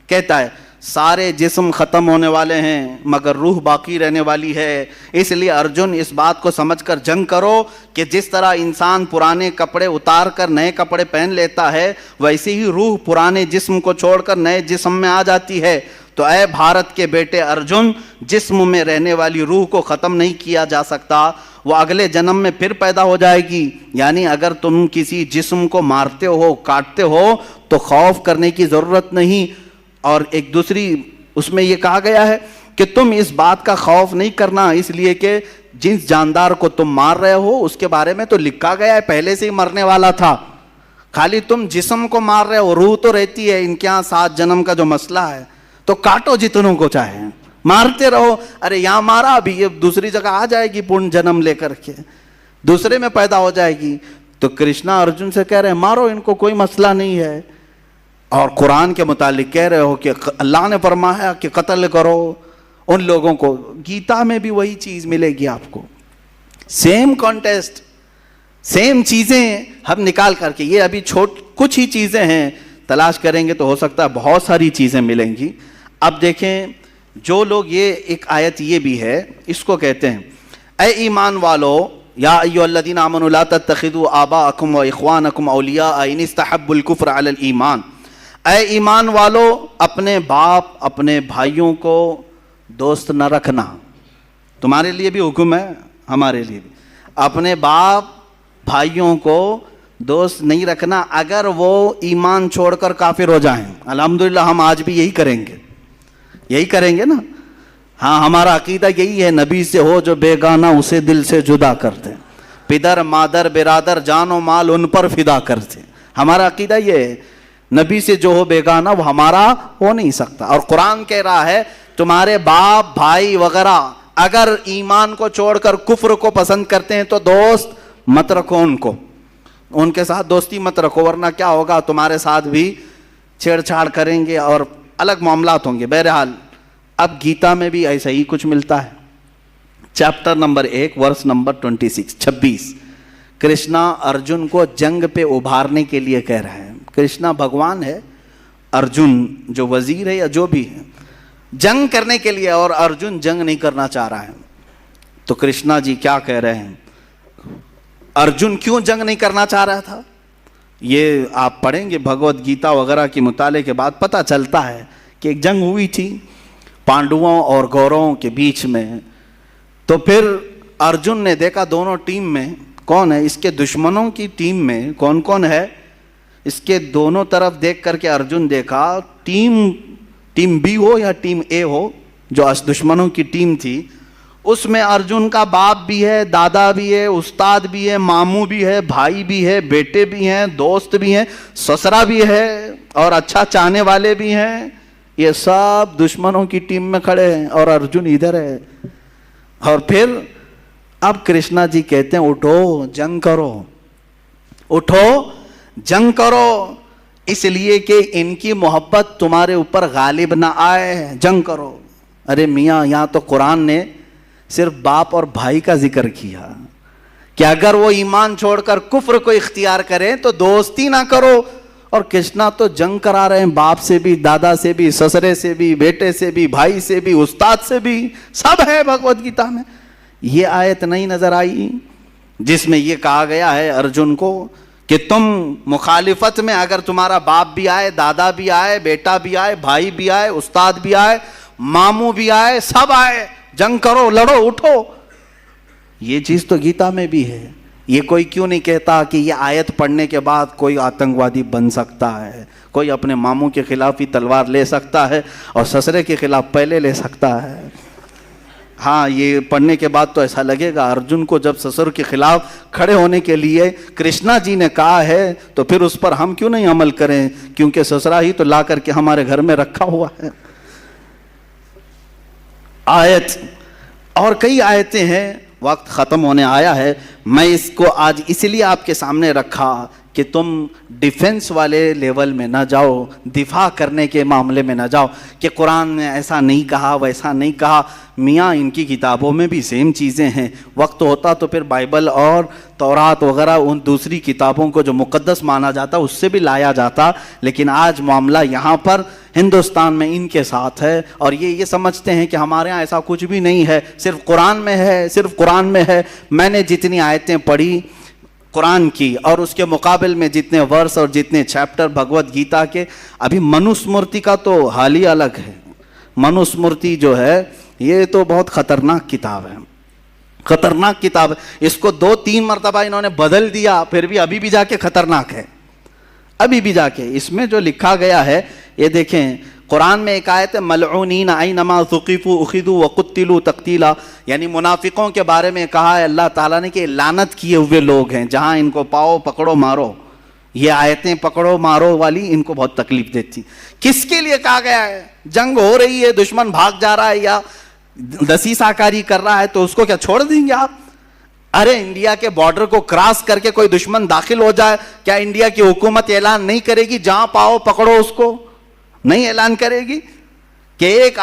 S1: کہتا ہے سارے جسم ختم ہونے والے ہیں مگر روح باقی رہنے والی ہے, اس لیے ارجن اس بات کو سمجھ کر جنگ کرو کہ جس طرح انسان پرانے کپڑے اتار کر نئے کپڑے پہن لیتا ہے, ویسے ہی روح پرانے جسم کو چھوڑ کر نئے جسم میں آ جاتی ہے. تو اے بھارت کے بیٹے ارجن, جسم میں رہنے والی روح کو ختم نہیں کیا جا سکتا, وہ اگلے جنم میں پھر پیدا ہو جائے گی. یعنی اگر تم کسی جسم کو مارتے ہو کاٹتے ہو تو خوف کرنے کی ضرورت نہیں. اور ایک دوسری اس میں یہ کہا گیا ہے کہ تم اس بات کا خوف نہیں کرنا اس لیے کہ جس جاندار کو تم مار رہے ہو اس کے بارے میں تو لکھا گیا ہے پہلے سے ہی مرنے والا تھا. خالی تم جسم کو مار رہے ہو, روح تو رہتی ہے. ان کے یہاں 7 جنم کا جو مسئلہ ہے تو کاٹو جتنوں کو چاہے, مارتے رہو. ارے یہاں مارا, ابھی یہ دوسری جگہ آ جائے گی پورن جنم لے کر کے, دوسرے میں پیدا ہو جائے گی. تو کرشنا ارجن سے کہہ رہے ہیں مارو ان کو, کوئی مسئلہ نہیں ہے. اور قرآن کے متعلق کہہ رہے ہو کہ اللہ نے فرمایا کہ قتل کرو ان لوگوں کو. گیتا میں بھی وہی چیز ملے گی آپ کو, سیم کانٹیسٹ, سیم چیزیں ہم نکال کر کے. یہ ابھی کچھ ہی چیزیں ہیں, تلاش کریں گے تو ہو سکتا ہے بہت ساری چیزیں ملیں گی. اب دیکھیں جو لوگ, یہ ایک آیت یہ بھی ہے, اس کو کہتے ہیں اے ایمان والو یا ایھا الذین آمنوا لا تتخذوا آباءکم واخوانکم اولیاء ان استحبوا الکفر علی الایمان. اے ایمان والو اپنے باپ اپنے بھائیوں کو دوست نہ رکھنا. تمہارے لیے بھی حکم ہے, ہمارے لیے بھی. اپنے باپ بھائیوں کو دوست نہیں رکھنا اگر وہ ایمان چھوڑ کر کافر ہو جائیں. الحمدللہ ہم آج بھی یہی کریں گے, یہی کریں گے نا. ہاں ہمارا عقیدہ یہی ہے, نبی سے ہو جو بیگانہ اسے دل سے جدا کر دیں, پدر مادر برادر جان و مال ان پر فدا کر دیں. ہمارا عقیدہ یہ ہے, نبی سے جو ہو بیگانہ وہ ہمارا ہو نہیں سکتا. اور قرآن کہہ رہا ہے تمہارے باپ بھائی وغیرہ اگر ایمان کو چھوڑ کر کفر کو پسند کرتے ہیں تو دوست مت رکھو ان کو, ان کے ساتھ دوستی مت رکھو, ورنہ کیا ہوگا تمہارے ساتھ بھی چھیڑ چھاڑ کریں گے اور الگ معاملات ہوں گے. بہرحال اب گیتا میں بھی ایسا ہی کچھ ملتا ہے. Chapter number 1 verse number 26 Krishna Arjun کو جنگ پہ ابھارنے کے لیے کہہ رہے ہیں. کرشنا بھگوان ہے, ارجن جو وزیر ہے یا جو بھی ہے, جنگ کرنے کے لیے, اور ارجن جنگ نہیں کرنا چاہ رہا ہے. تو کرشنا جی کیا کہہ رہے ہیں, ارجن کیوں جنگ نہیں کرنا چاہ رہا تھا؟ یہ آپ پڑھیں گے بھگوت گیتا وغیرہ کی مطالعے کے بعد پتہ چلتا ہے کہ ایک جنگ ہوئی تھی پانڈووں اور گوروں کے بیچ میں. تو پھر ارجن نے دیکھا دونوں ٹیم میں کون ہے, اس کے دشمنوں کی ٹیم میں کون کون ہے. اس کے دونوں طرف دیکھ کر کے ارجن دیکھا ٹیم بی ہو یا ٹیم اے ہو, جو دشمنوں کی ٹیم تھی اس میں ارجن کا باپ بھی ہے, دادا بھی ہے, استاد بھی ہے, ماموں بھی ہے, بھائی بھی ہے, بیٹے بھی ہیں, دوست بھی ہیں, سسرا بھی ہے اور اچھا چاہنے والے بھی ہیں. یہ سب دشمنوں کی ٹیم میں کھڑے ہیں اور ارجن ادھر ہے. اور پھر اب کرشنا جی کہتے ہیں اٹھو جنگ کرو, اٹھو جنگ کرو, اس لیے کہ ان کی محبت تمہارے اوپر غالب نہ آئے, جنگ کرو. ارے میاں یہاں تو قرآن نے صرف باپ اور بھائی کا ذکر کیا کہ اگر وہ ایمان چھوڑ کر کفر کو اختیار کریں تو دوستی نہ کرو. اور کرشنا تو جنگ کرا رہے ہیں باپ سے بھی, دادا سے بھی, سسرے سے بھی, بیٹے سے بھی, بھائی سے بھی, استاد سے بھی, سب ہے بھگوت گیتا میں. یہ آیت نہیں نظر آئی جس میں یہ کہا گیا ہے ارجن کو کہ تم مخالفت میں اگر تمہارا باپ بھی آئے, دادا بھی آئے, بیٹا بھی آئے, بھائی بھی آئے, استاد بھی آئے, ماموں بھی آئے, سب آئے, جنگ کرو, لڑو, اٹھو. یہ چیز تو گیتا میں بھی ہے. یہ کوئی کیوں نہیں کہتا کہ یہ آیت پڑھنے کے بعد کوئی آتنکوادی بن سکتا ہے, کوئی اپنے ماموں کے خلاف ہی تلوار لے سکتا ہے اور سسرے کے خلاف پہلے لے سکتا ہے. ہاں یہ پڑھنے کے بعد تو ایسا لگے گا ارجن کو جب سسر کے خلاف کھڑے ہونے کے لیے کرشنا جی نے کہا ہے تو پھر اس پر ہم کیوں نہیں عمل کریں, کیونکہ سسرا ہی تو لا کر کے ہمارے گھر میں رکھا ہوا ہے. آیت اور کئی آیتیں ہیں, وقت ختم ہونے آیا ہے. میں اس کو آج اس لیے آپ کے سامنے رکھا کہ تم ڈیفنس والے لیول میں نہ جاؤ, دفاع کرنے کے معاملے میں نہ جاؤ کہ قرآن نے ایسا نہیں کہا ویسا نہیں کہا. میاں ان کی کتابوں میں بھی سیم چیزیں ہیں. وقت ہوتا تو پھر بائبل اور تورات وغیرہ ان دوسری کتابوں کو جو مقدس مانا جاتا اس سے بھی لایا جاتا, لیکن آج معاملہ یہاں پر ہندوستان میں ان کے ساتھ ہے اور یہ سمجھتے ہیں کہ ہمارے ہاں ایسا کچھ بھی نہیں ہے, صرف قرآن میں ہے, صرف قرآن میں ہے. میں نے جتنی آیتیں پڑھی قرآن کی اور اس کے مقابل میں جتنے ورس اور جتنے چیپٹر بھگوت گیتا کے, ابھی منوسمرتی کا تو حال ہی الگ ہے. منوسمرتی جو ہے یہ تو بہت خطرناک کتاب ہے. خطرناک کتاب ہے. اس کو 2-3 مرتبہ انہوں نے بدل دیا, پھر بھی ابھی بھی جا کے خطرناک ہے. ابھی بھی جا کے اس میں جو لکھا گیا ہے یہ دیکھیں. قرآن میں ایک آیت ہے ملعونین اینما ثقفوا اخذوا وقتلوا تقتیلا, یعنی منافقوں کے بارے میں کہا ہے اللہ تعالیٰ نے کہ لعنت کیے ہوئے لوگ ہیں, جہاں ان کو پاؤ پکڑو مارو. یہ آیتیں پکڑو مارو والی ان کو بہت تکلیف دیتی. کس کے لیے کہا گیا ہے؟ جنگ ہو رہی ہے, دشمن بھاگ جا رہا ہے یا دسیسہ کاری کر رہا ہے تو اس کو کیا چھوڑ دیں گے آپ؟ ارے انڈیا کے بارڈر کو کراس کر کے کوئی دشمن داخل ہو جائے, کیا انڈیا کی حکومت اعلان نہیں کرے گی جہاں پاؤ پکڑو اس کو؟ نہیں اعلان کرے گی کہ ایک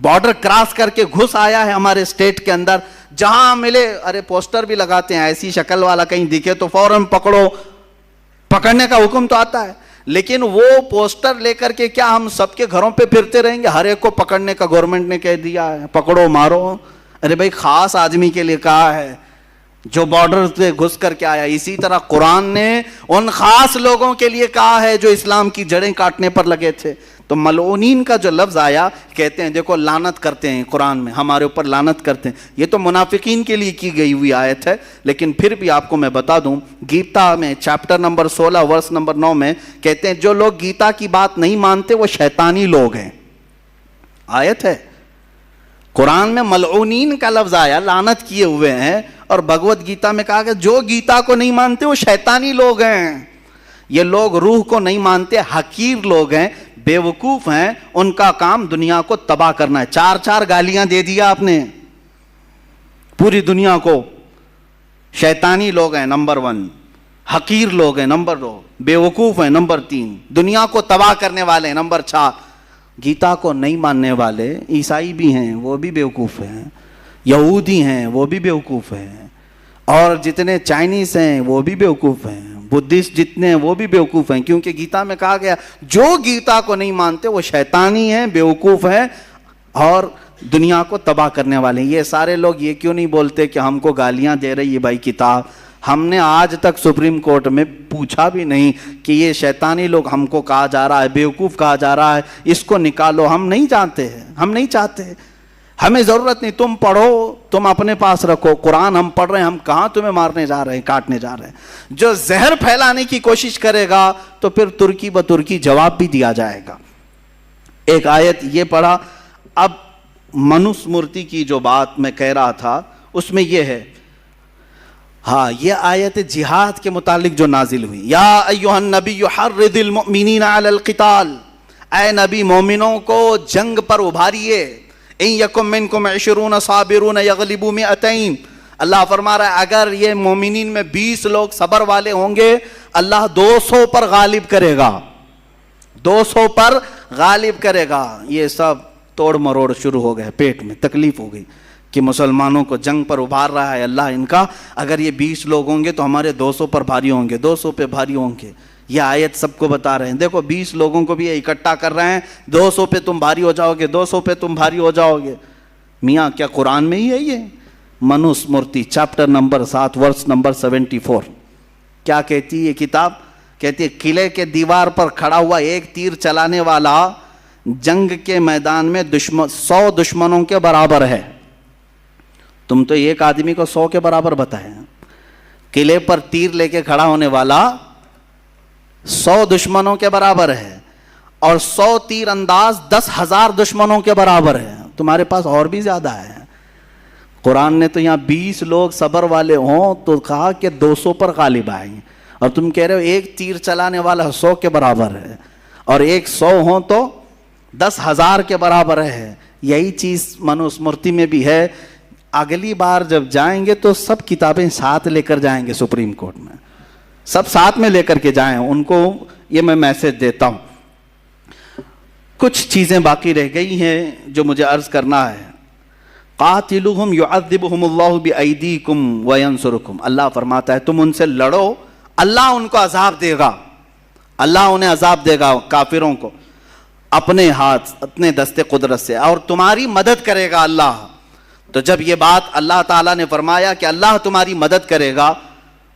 S1: بارڈر کراس کر کے گھس آیا ہے ہمارے اسٹیٹ کے اندر, جہاں ملے ارے پوسٹر بھی لگاتے ہیں, ایسی شکل والا کہیں دکھے تو فوراً پکڑو. پکڑنے کا حکم تو آتا ہے, لیکن وہ پوسٹر لے کر کے کیا ہم سب کے گھروں پہ پھرتے رہیں گے؟ ہر ایک کو پکڑنے کا گورنمنٹ نے کہہ دیا ہے, پکڑو مارو. ارے بھائی خاص آدمی کے لیے کہا ہے جو بارڈر سے گھس کر کے آیا. اسی طرح قرآن نے ان خاص لوگوں کے لیے کہا ہے جو اسلام کی جڑیں کاٹنے پر لگے تھے. تو ملعونین کا جو لفظ آیا, کہتے ہیں دیکھو لعنت کرتے ہیں قرآن میں, ہمارے اوپر لعنت کرتے ہیں. یہ تو منافقین کے لیے کی گئی ہوئی آیت ہے, لیکن پھر بھی آپ کو میں بتا دوں گیتا میں چیپٹر نمبر 16 ورس نمبر 9 میں کہتے ہیں جو لوگ گیتا کی بات نہیں مانتے وہ شیطانی لوگ ہیں. آیت ہے قرآن میں ملعونین کا لفظ آیا, لعنت کیے ہوئے ہیں, اور بھگوت گیتا میں کہا کہ جو گیتا کو نہیں مانتے وہ شیطانی لوگ ہیں. یہ لوگ روح کو نہیں مانتے, حقیر لوگ ہیں, بے وقوف ہیں, ان کا کام دنیا کو تباہ کرنا ہے. 4 گالیاں دے دیا آپ نے پوری دنیا کو. شیطانی لوگ ہیں نمبر 1, حقیر لوگ ہیں نمبر 2, بے وقوف ہیں نمبر 3, دنیا کو تباہ کرنے والے ہیں نمبر 4. گیتا کو نہیں ماننے والے عیسائی بھی ہیں, وہ بھی بے وقوف ہیں, یہودی ہیں وہ بھی بے وقوف ہیں, اور جتنے چائنیز ہیں وہ بھی بے وقوف ہیں, بدھسٹ جتنے ہیں وہ بھی بے وقوف ہیں. کیونکہ گیتا میں کہا گیا جو گیتا کو نہیں مانتے وہ شیطانی ہیں, بے وقوف ہیں, اور دنیا کو تباہ کرنے والے ہیں. یہ سارے لوگ یہ کیوں نہیں بولتے کہ ہم کو گالیاں دے رہی ہے بھائی کتاب؟ ہم نے آج تک سپریم کورٹ میں پوچھا بھی نہیں کہ یہ شیطانی لوگ ہم کو کہا جا رہا ہے, بیوقوف کہا جا رہا ہے, اس کو نکالو. ہم نہیں جانتے ہیں, ہم نہیں چاہتے, ہمیں ضرورت نہیں. تم پڑھو, تم اپنے پاس رکھو. قرآن ہم پڑھ رہے ہیں, ہم کہاں تمہیں مارنے جا رہے ہیں, کاٹنے جا رہے ہیں. جو زہر پھیلانے کی کوشش کرے گا تو پھر ترکی بترکی جواب بھی دیا جائے گا. ایک آیت یہ پڑھا. اب منوس مورتی کی جو بات میں کہہ رہا تھا اس میں یہ ہے, ہاں یہ آیت جہاد کے متعلق جو نازل ہوئی, یا ایھا النبی حرض المؤمنین علی القتال, اے نبی مومنوں کو جنگ پر ابھاریے. ان یکم منکم 20 صابرون یغلبوا 200. اللہ فرما رہا ہے اگر یہ مومنین میں 20 لوگ صبر والے ہوں گے اللہ 200 پر غالب کرے گا, 200 پر غالب کرے گا. یہ سب توڑ مروڑ شروع ہو گئے, پیٹ میں تکلیف ہو گئی کہ مسلمانوں کو جنگ پر ابھار رہا ہے اللہ ان کا. اگر یہ 20 لوگ ہوں گے تو ہمارے 200 پر بھاری ہوں گے, 200 پہ بھاری ہوں گے. یہ آیت سب کو بتا رہے ہیں, دیکھو 20 لوگوں کو بھی اکٹھا کر رہے ہیں, 200 پہ تم بھاری ہو جاؤ گے, 200 پہ تم بھاری ہو جاؤ گے. میاں کیا قرآن میں ہی ہے یہ؟ منوس مورتی چیپٹر نمبر 7 ورس نمبر 74 کیا کہتی ہے یہ کتاب؟ کہتی ہے قلعے کے دیوار پر کھڑا ہوا ایک تیر چلانے والا جنگ کے میدان میں 100 دشمنوں کے برابر ہے. تم تو ایک آدمی کو 100 کے برابر بتائے. قلعے پر تیر لے کے کھڑا ہونے والا 100 دشمنوں کے برابر ہے, اور 100 تیر انداز 10,000 دشمنوں کے برابر ہے. تمہارے پاس اور بھی زیادہ ہے. قرآن نے تو یہاں 20 لوگ صبر والے ہوں تو کہا کہ 200 پر غالب آئیں, اور تم کہہ رہے ہو ایک تیر چلانے والا 100 کے برابر ہے, اور ایک 100 ہوں تو 10,000 کے برابر ہے. یہی چیز منوس مورتی میں بھی ہے. اگلی بار جب جائیں گے تو سب کتابیں ساتھ لے کر جائیں گے سپریم کورٹ میں, سب ساتھ میں لے کر کے جائیں. ان کو یہ میں میسج دیتا ہوں. کچھ چیزیں باقی رہ گئی ہیں جو مجھے عرض کرنا ہے. قاتلوہم یعذبہم اللہ بایدیکم وینصرکم. اللہ فرماتا ہے تم ان سے لڑو, اللہ ان کو عذاب دے گا, اللہ انہیں عذاب دے گا کافروں کو اپنے ہاتھ اپنے دستے قدرت سے, اور تمہاری مدد کرے گا اللہ. تو جب یہ بات اللہ تعالیٰ نے فرمایا کہ اللہ تمہاری مدد کرے گا,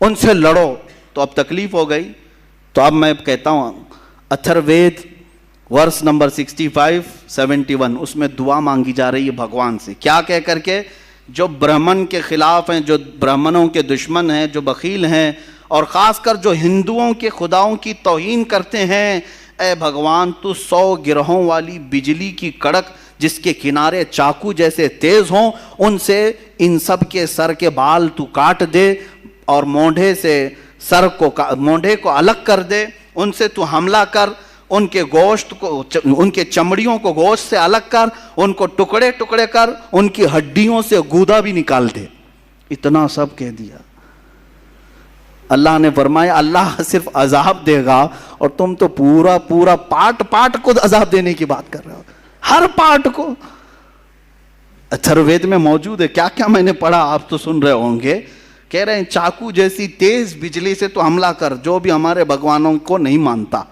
S1: ان سے لڑو, تو اب تکلیف ہو گئی. تو اب میں کہتا ہوں اتھر وید ورس نمبر 65-71 اس میں دعا مانگی جا رہی ہے بھگوان سے. کیا کہہ کر کے؟ جو برہمن کے خلاف ہیں، جو برہمنوں کے دشمن ہیں، جو بخیل ہیں، اور خاص کر جو ہندوؤں کے خداؤں کی توہین کرتے ہیں، اے بھگوان تو 100 گرہوں والی بجلی کی کڑک جس کے کنارے چاقو جیسے تیز ہوں، ان سے ان سب کے سر کے بال تو کاٹ دے، اور مونڈھے سے مونڈھے کو الگ کر دے، ان سے تو حملہ کر، ان کے گوشت کو، ان کے چمڑیوں کو گوشت سے الگ کر، ان کو ٹکڑے ٹکڑے کر، ان کی ہڈیوں سے گودا بھی نکال دے۔ اتنا سب کہہ دیا۔ اللہ نے فرمایا اللہ صرف عذاب دے گا، اور تم تو پورا پارٹ کو عذاب دینے کی بات کر رہے ہو، ہر پارٹ کو۔ اتھروید میں موجود ہے، کیا کیا میں نے پڑھا، آپ تو سن رہے ہوں گے۔ کہہ رہے ہیں چاقو جیسی تیز بجلی سے تو حملہ کر، جو بھی ہمارے بھگوانوں کو نہیں مانتا،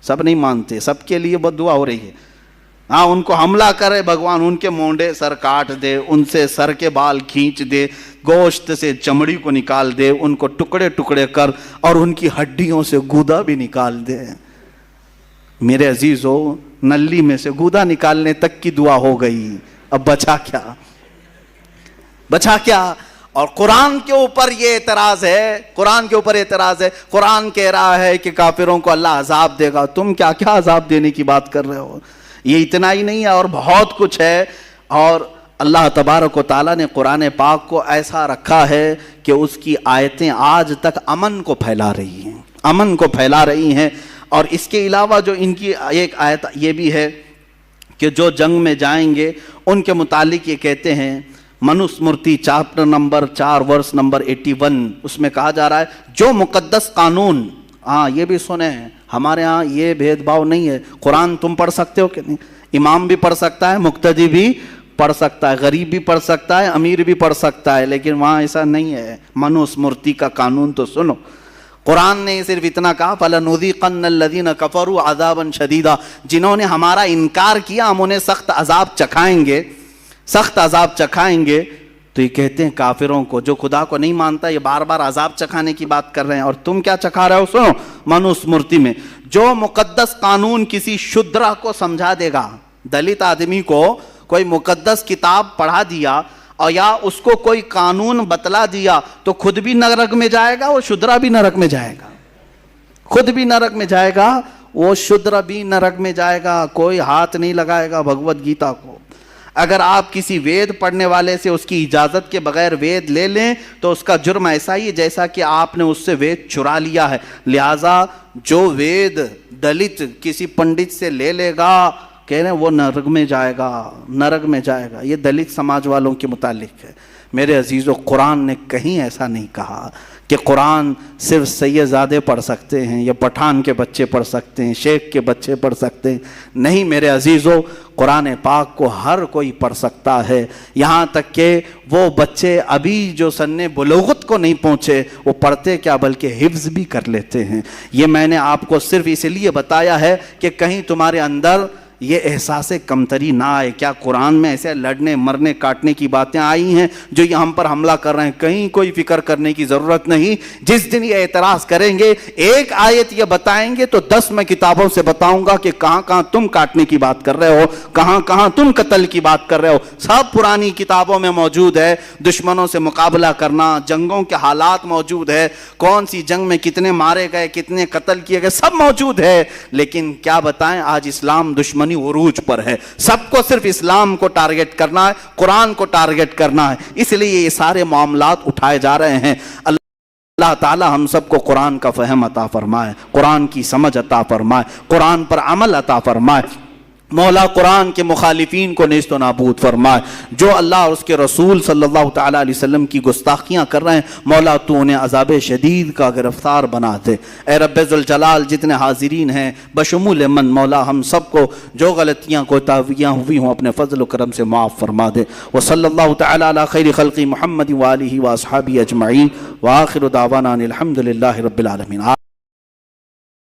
S1: سب نہیں مانتے، سب کے لیے بد دعا ہو رہی ہے۔ ہاں ان کو حملہ کرے بھگوان، ان کے مونڈے سر کاٹ دے، ان سے سر کے بال کھینچ دے، گوشت سے چمڑی کو نکال دے، ان کو ٹکڑے ٹکڑے کر، اور ان کی ہڈیوں سے گودا بھی نکال دے۔ میرے عزیزو، نلی میں سے گودا نکالنے تک کی دعا ہو گئی، اب بچا کیا؟ اور قرآن کے اوپر یہ اعتراض ہے، قرآن کہہ رہا ہے کہ کافروں کو اللہ عذاب دے گا، تم کیا عذاب دینے کی بات کر رہے ہو؟ یہ اتنا ہی نہیں ہے، اور بہت کچھ ہے۔ اور اللہ تبارک و تعالیٰ نے قرآن پاک کو ایسا رکھا ہے کہ اس کی آیتیں آج تک امن کو پھیلا رہی ہیں۔ اور اس کے علاوہ جو ان کی ایک آیت یہ بھی ہے کہ جو جنگ میں جائیں گے ان کے متعلق یہ کہتے ہیں، Manusmriti chapter number 4 verse number 81، اس میں کہا جا رہا ہے جو مقدس قانون، ہاں یہ بھی سنیں، ہمارے ہاں یہ بھید بھاؤ نہیں ہے، قرآن تم پڑھ سکتے ہو کہ نہیں؟ امام بھی پڑھ سکتا ہے، مقتدی بھی پڑھ سکتا ہے، غریب بھی پڑھ سکتا ہے، امیر بھی پڑھ سکتا ہے، لیکن وہاں ایسا نہیں ہے۔ منوسمرتی کا قانون تو سنو، قرآن نے صرف اتنا کہا فَلَنُذِيقَنَّ الَّذِينَ كَفَرُوا عَذَابًا شَدِيدًا، جنہوں نے ہمارا انکار کیا ہم انہیں سخت عذاب چکھائیں گے۔ تو یہ کہتے ہیں کافروں کو، جو خدا کو نہیں مانتا، یہ بار بار عذاب چکھانے کی بات کر رہے ہیں، اور تم کیا چکھا رہے ہو؟ سنو، منوسمرتی میں جو مقدس قانون کسی شودرا کو سمجھا دے گا، دلت آدمی کو کوئی مقدس کتاب پڑھا دیا اور یا اس کو کوئی قانون بتلا دیا، تو خود بھی نرک میں جائے گا، وہ شودرا بھی نرک میں جائے گا، خود بھی نرک میں جائے گا، وہ شودرا بھی نرک میں جائے گا، کوئی ہاتھ نہیں لگائے گا بھگوت گیتا کو۔ اگر آپ کسی وید پڑھنے والے سے اس کی اجازت کے بغیر وید لے لیں تو اس کا جرم ایسا ہی ہے جیسا کہ آپ نے اس سے وید چرا لیا ہے۔ لہٰذا جو وید دلت کسی پنڈت سے لے لے گا، کہہ رہے ہیں وہ نرک میں جائے گا۔ یہ دلت سماج والوں کے متعلق ہے۔ میرے عزیزو، قرآن نے کہیں ایسا نہیں کہا کہ قرآن صرف سیدزادے پڑھ سکتے ہیں یا پٹھان کے بچے پڑھ سکتے ہیں، شیخ کے بچے پڑھ سکتے ہیں۔ نہیں میرے عزیزو، قرآن پاک کو ہر کوئی پڑھ سکتا ہے، یہاں تک کہ وہ بچے ابھی جو سن بلوغت کو نہیں پہنچے، وہ پڑھتے کیا بلکہ حفظ بھی کر لیتے ہیں۔ یہ میں نے آپ کو صرف اس لیے بتایا ہے کہ کہیں تمہارے اندر یہ احساس کمتری نہ آئے۔ کیا قرآن میں ایسے لڑنے مرنے کاٹنے کی باتیں آئی ہیں جو یہ ہم پر حملہ کر رہے ہیں؟ کہیں کوئی فکر کرنے کی ضرورت نہیں۔ جس دن یہ اعتراض کریں گے، ایک آیت یہ بتائیں گے تو 10 میں کتابوں سے بتاؤں گا کہ کہاں کہاں تم کاٹنے کی بات کر رہے ہو، کہاں کہاں تم قتل کی بات کر رہے ہو۔ سب پرانی کتابوں میں موجود ہے، دشمنوں سے مقابلہ کرنا، جنگوں کے حالات موجود ہے، کون سی جنگ میں کتنے مارے گئے، کتنے قتل کیے گئے، سب موجود ہے۔ لیکن کیا بتائیں، آج اسلام دشمنی عروج پر ہے۔ سب کو صرف اسلام کو ٹارگٹ کرنا ہے، قرآن کو ٹارگٹ کرنا ہے، اس لیے یہ سارے معاملات اٹھائے جا رہے ہیں۔ اللہ تعالی ہم سب کو قرآن کا فہم عطا فرمائے، قرآن کی سمجھ عطا فرمائے، قرآن پر عمل عطا فرمائے۔ مولا قرآن کے مخالفین کو نیست و نابود فرمائے، جو اللہ اور اس کے رسول صلی اللہ تعالیٰ علیہ وسلم کی گستاخیاں کر رہے ہیں، مولا تو انہیں عذاب شدید کا گرفتار بنا دے۔ اے رب ذوالجلال، جتنے حاضرین ہیں بشمول من، مولا ہم سب کو جو غلطیاں کوتاہیاں ہوئی ہوں اپنے فضل و کرم سے معاف فرما دے۔ وصلی اللہ تعالیٰ علی خیر خلق محمد وآلہ واصحابہ اجمعین، وآخر دعوانا الحمد للہ رب العالمین۔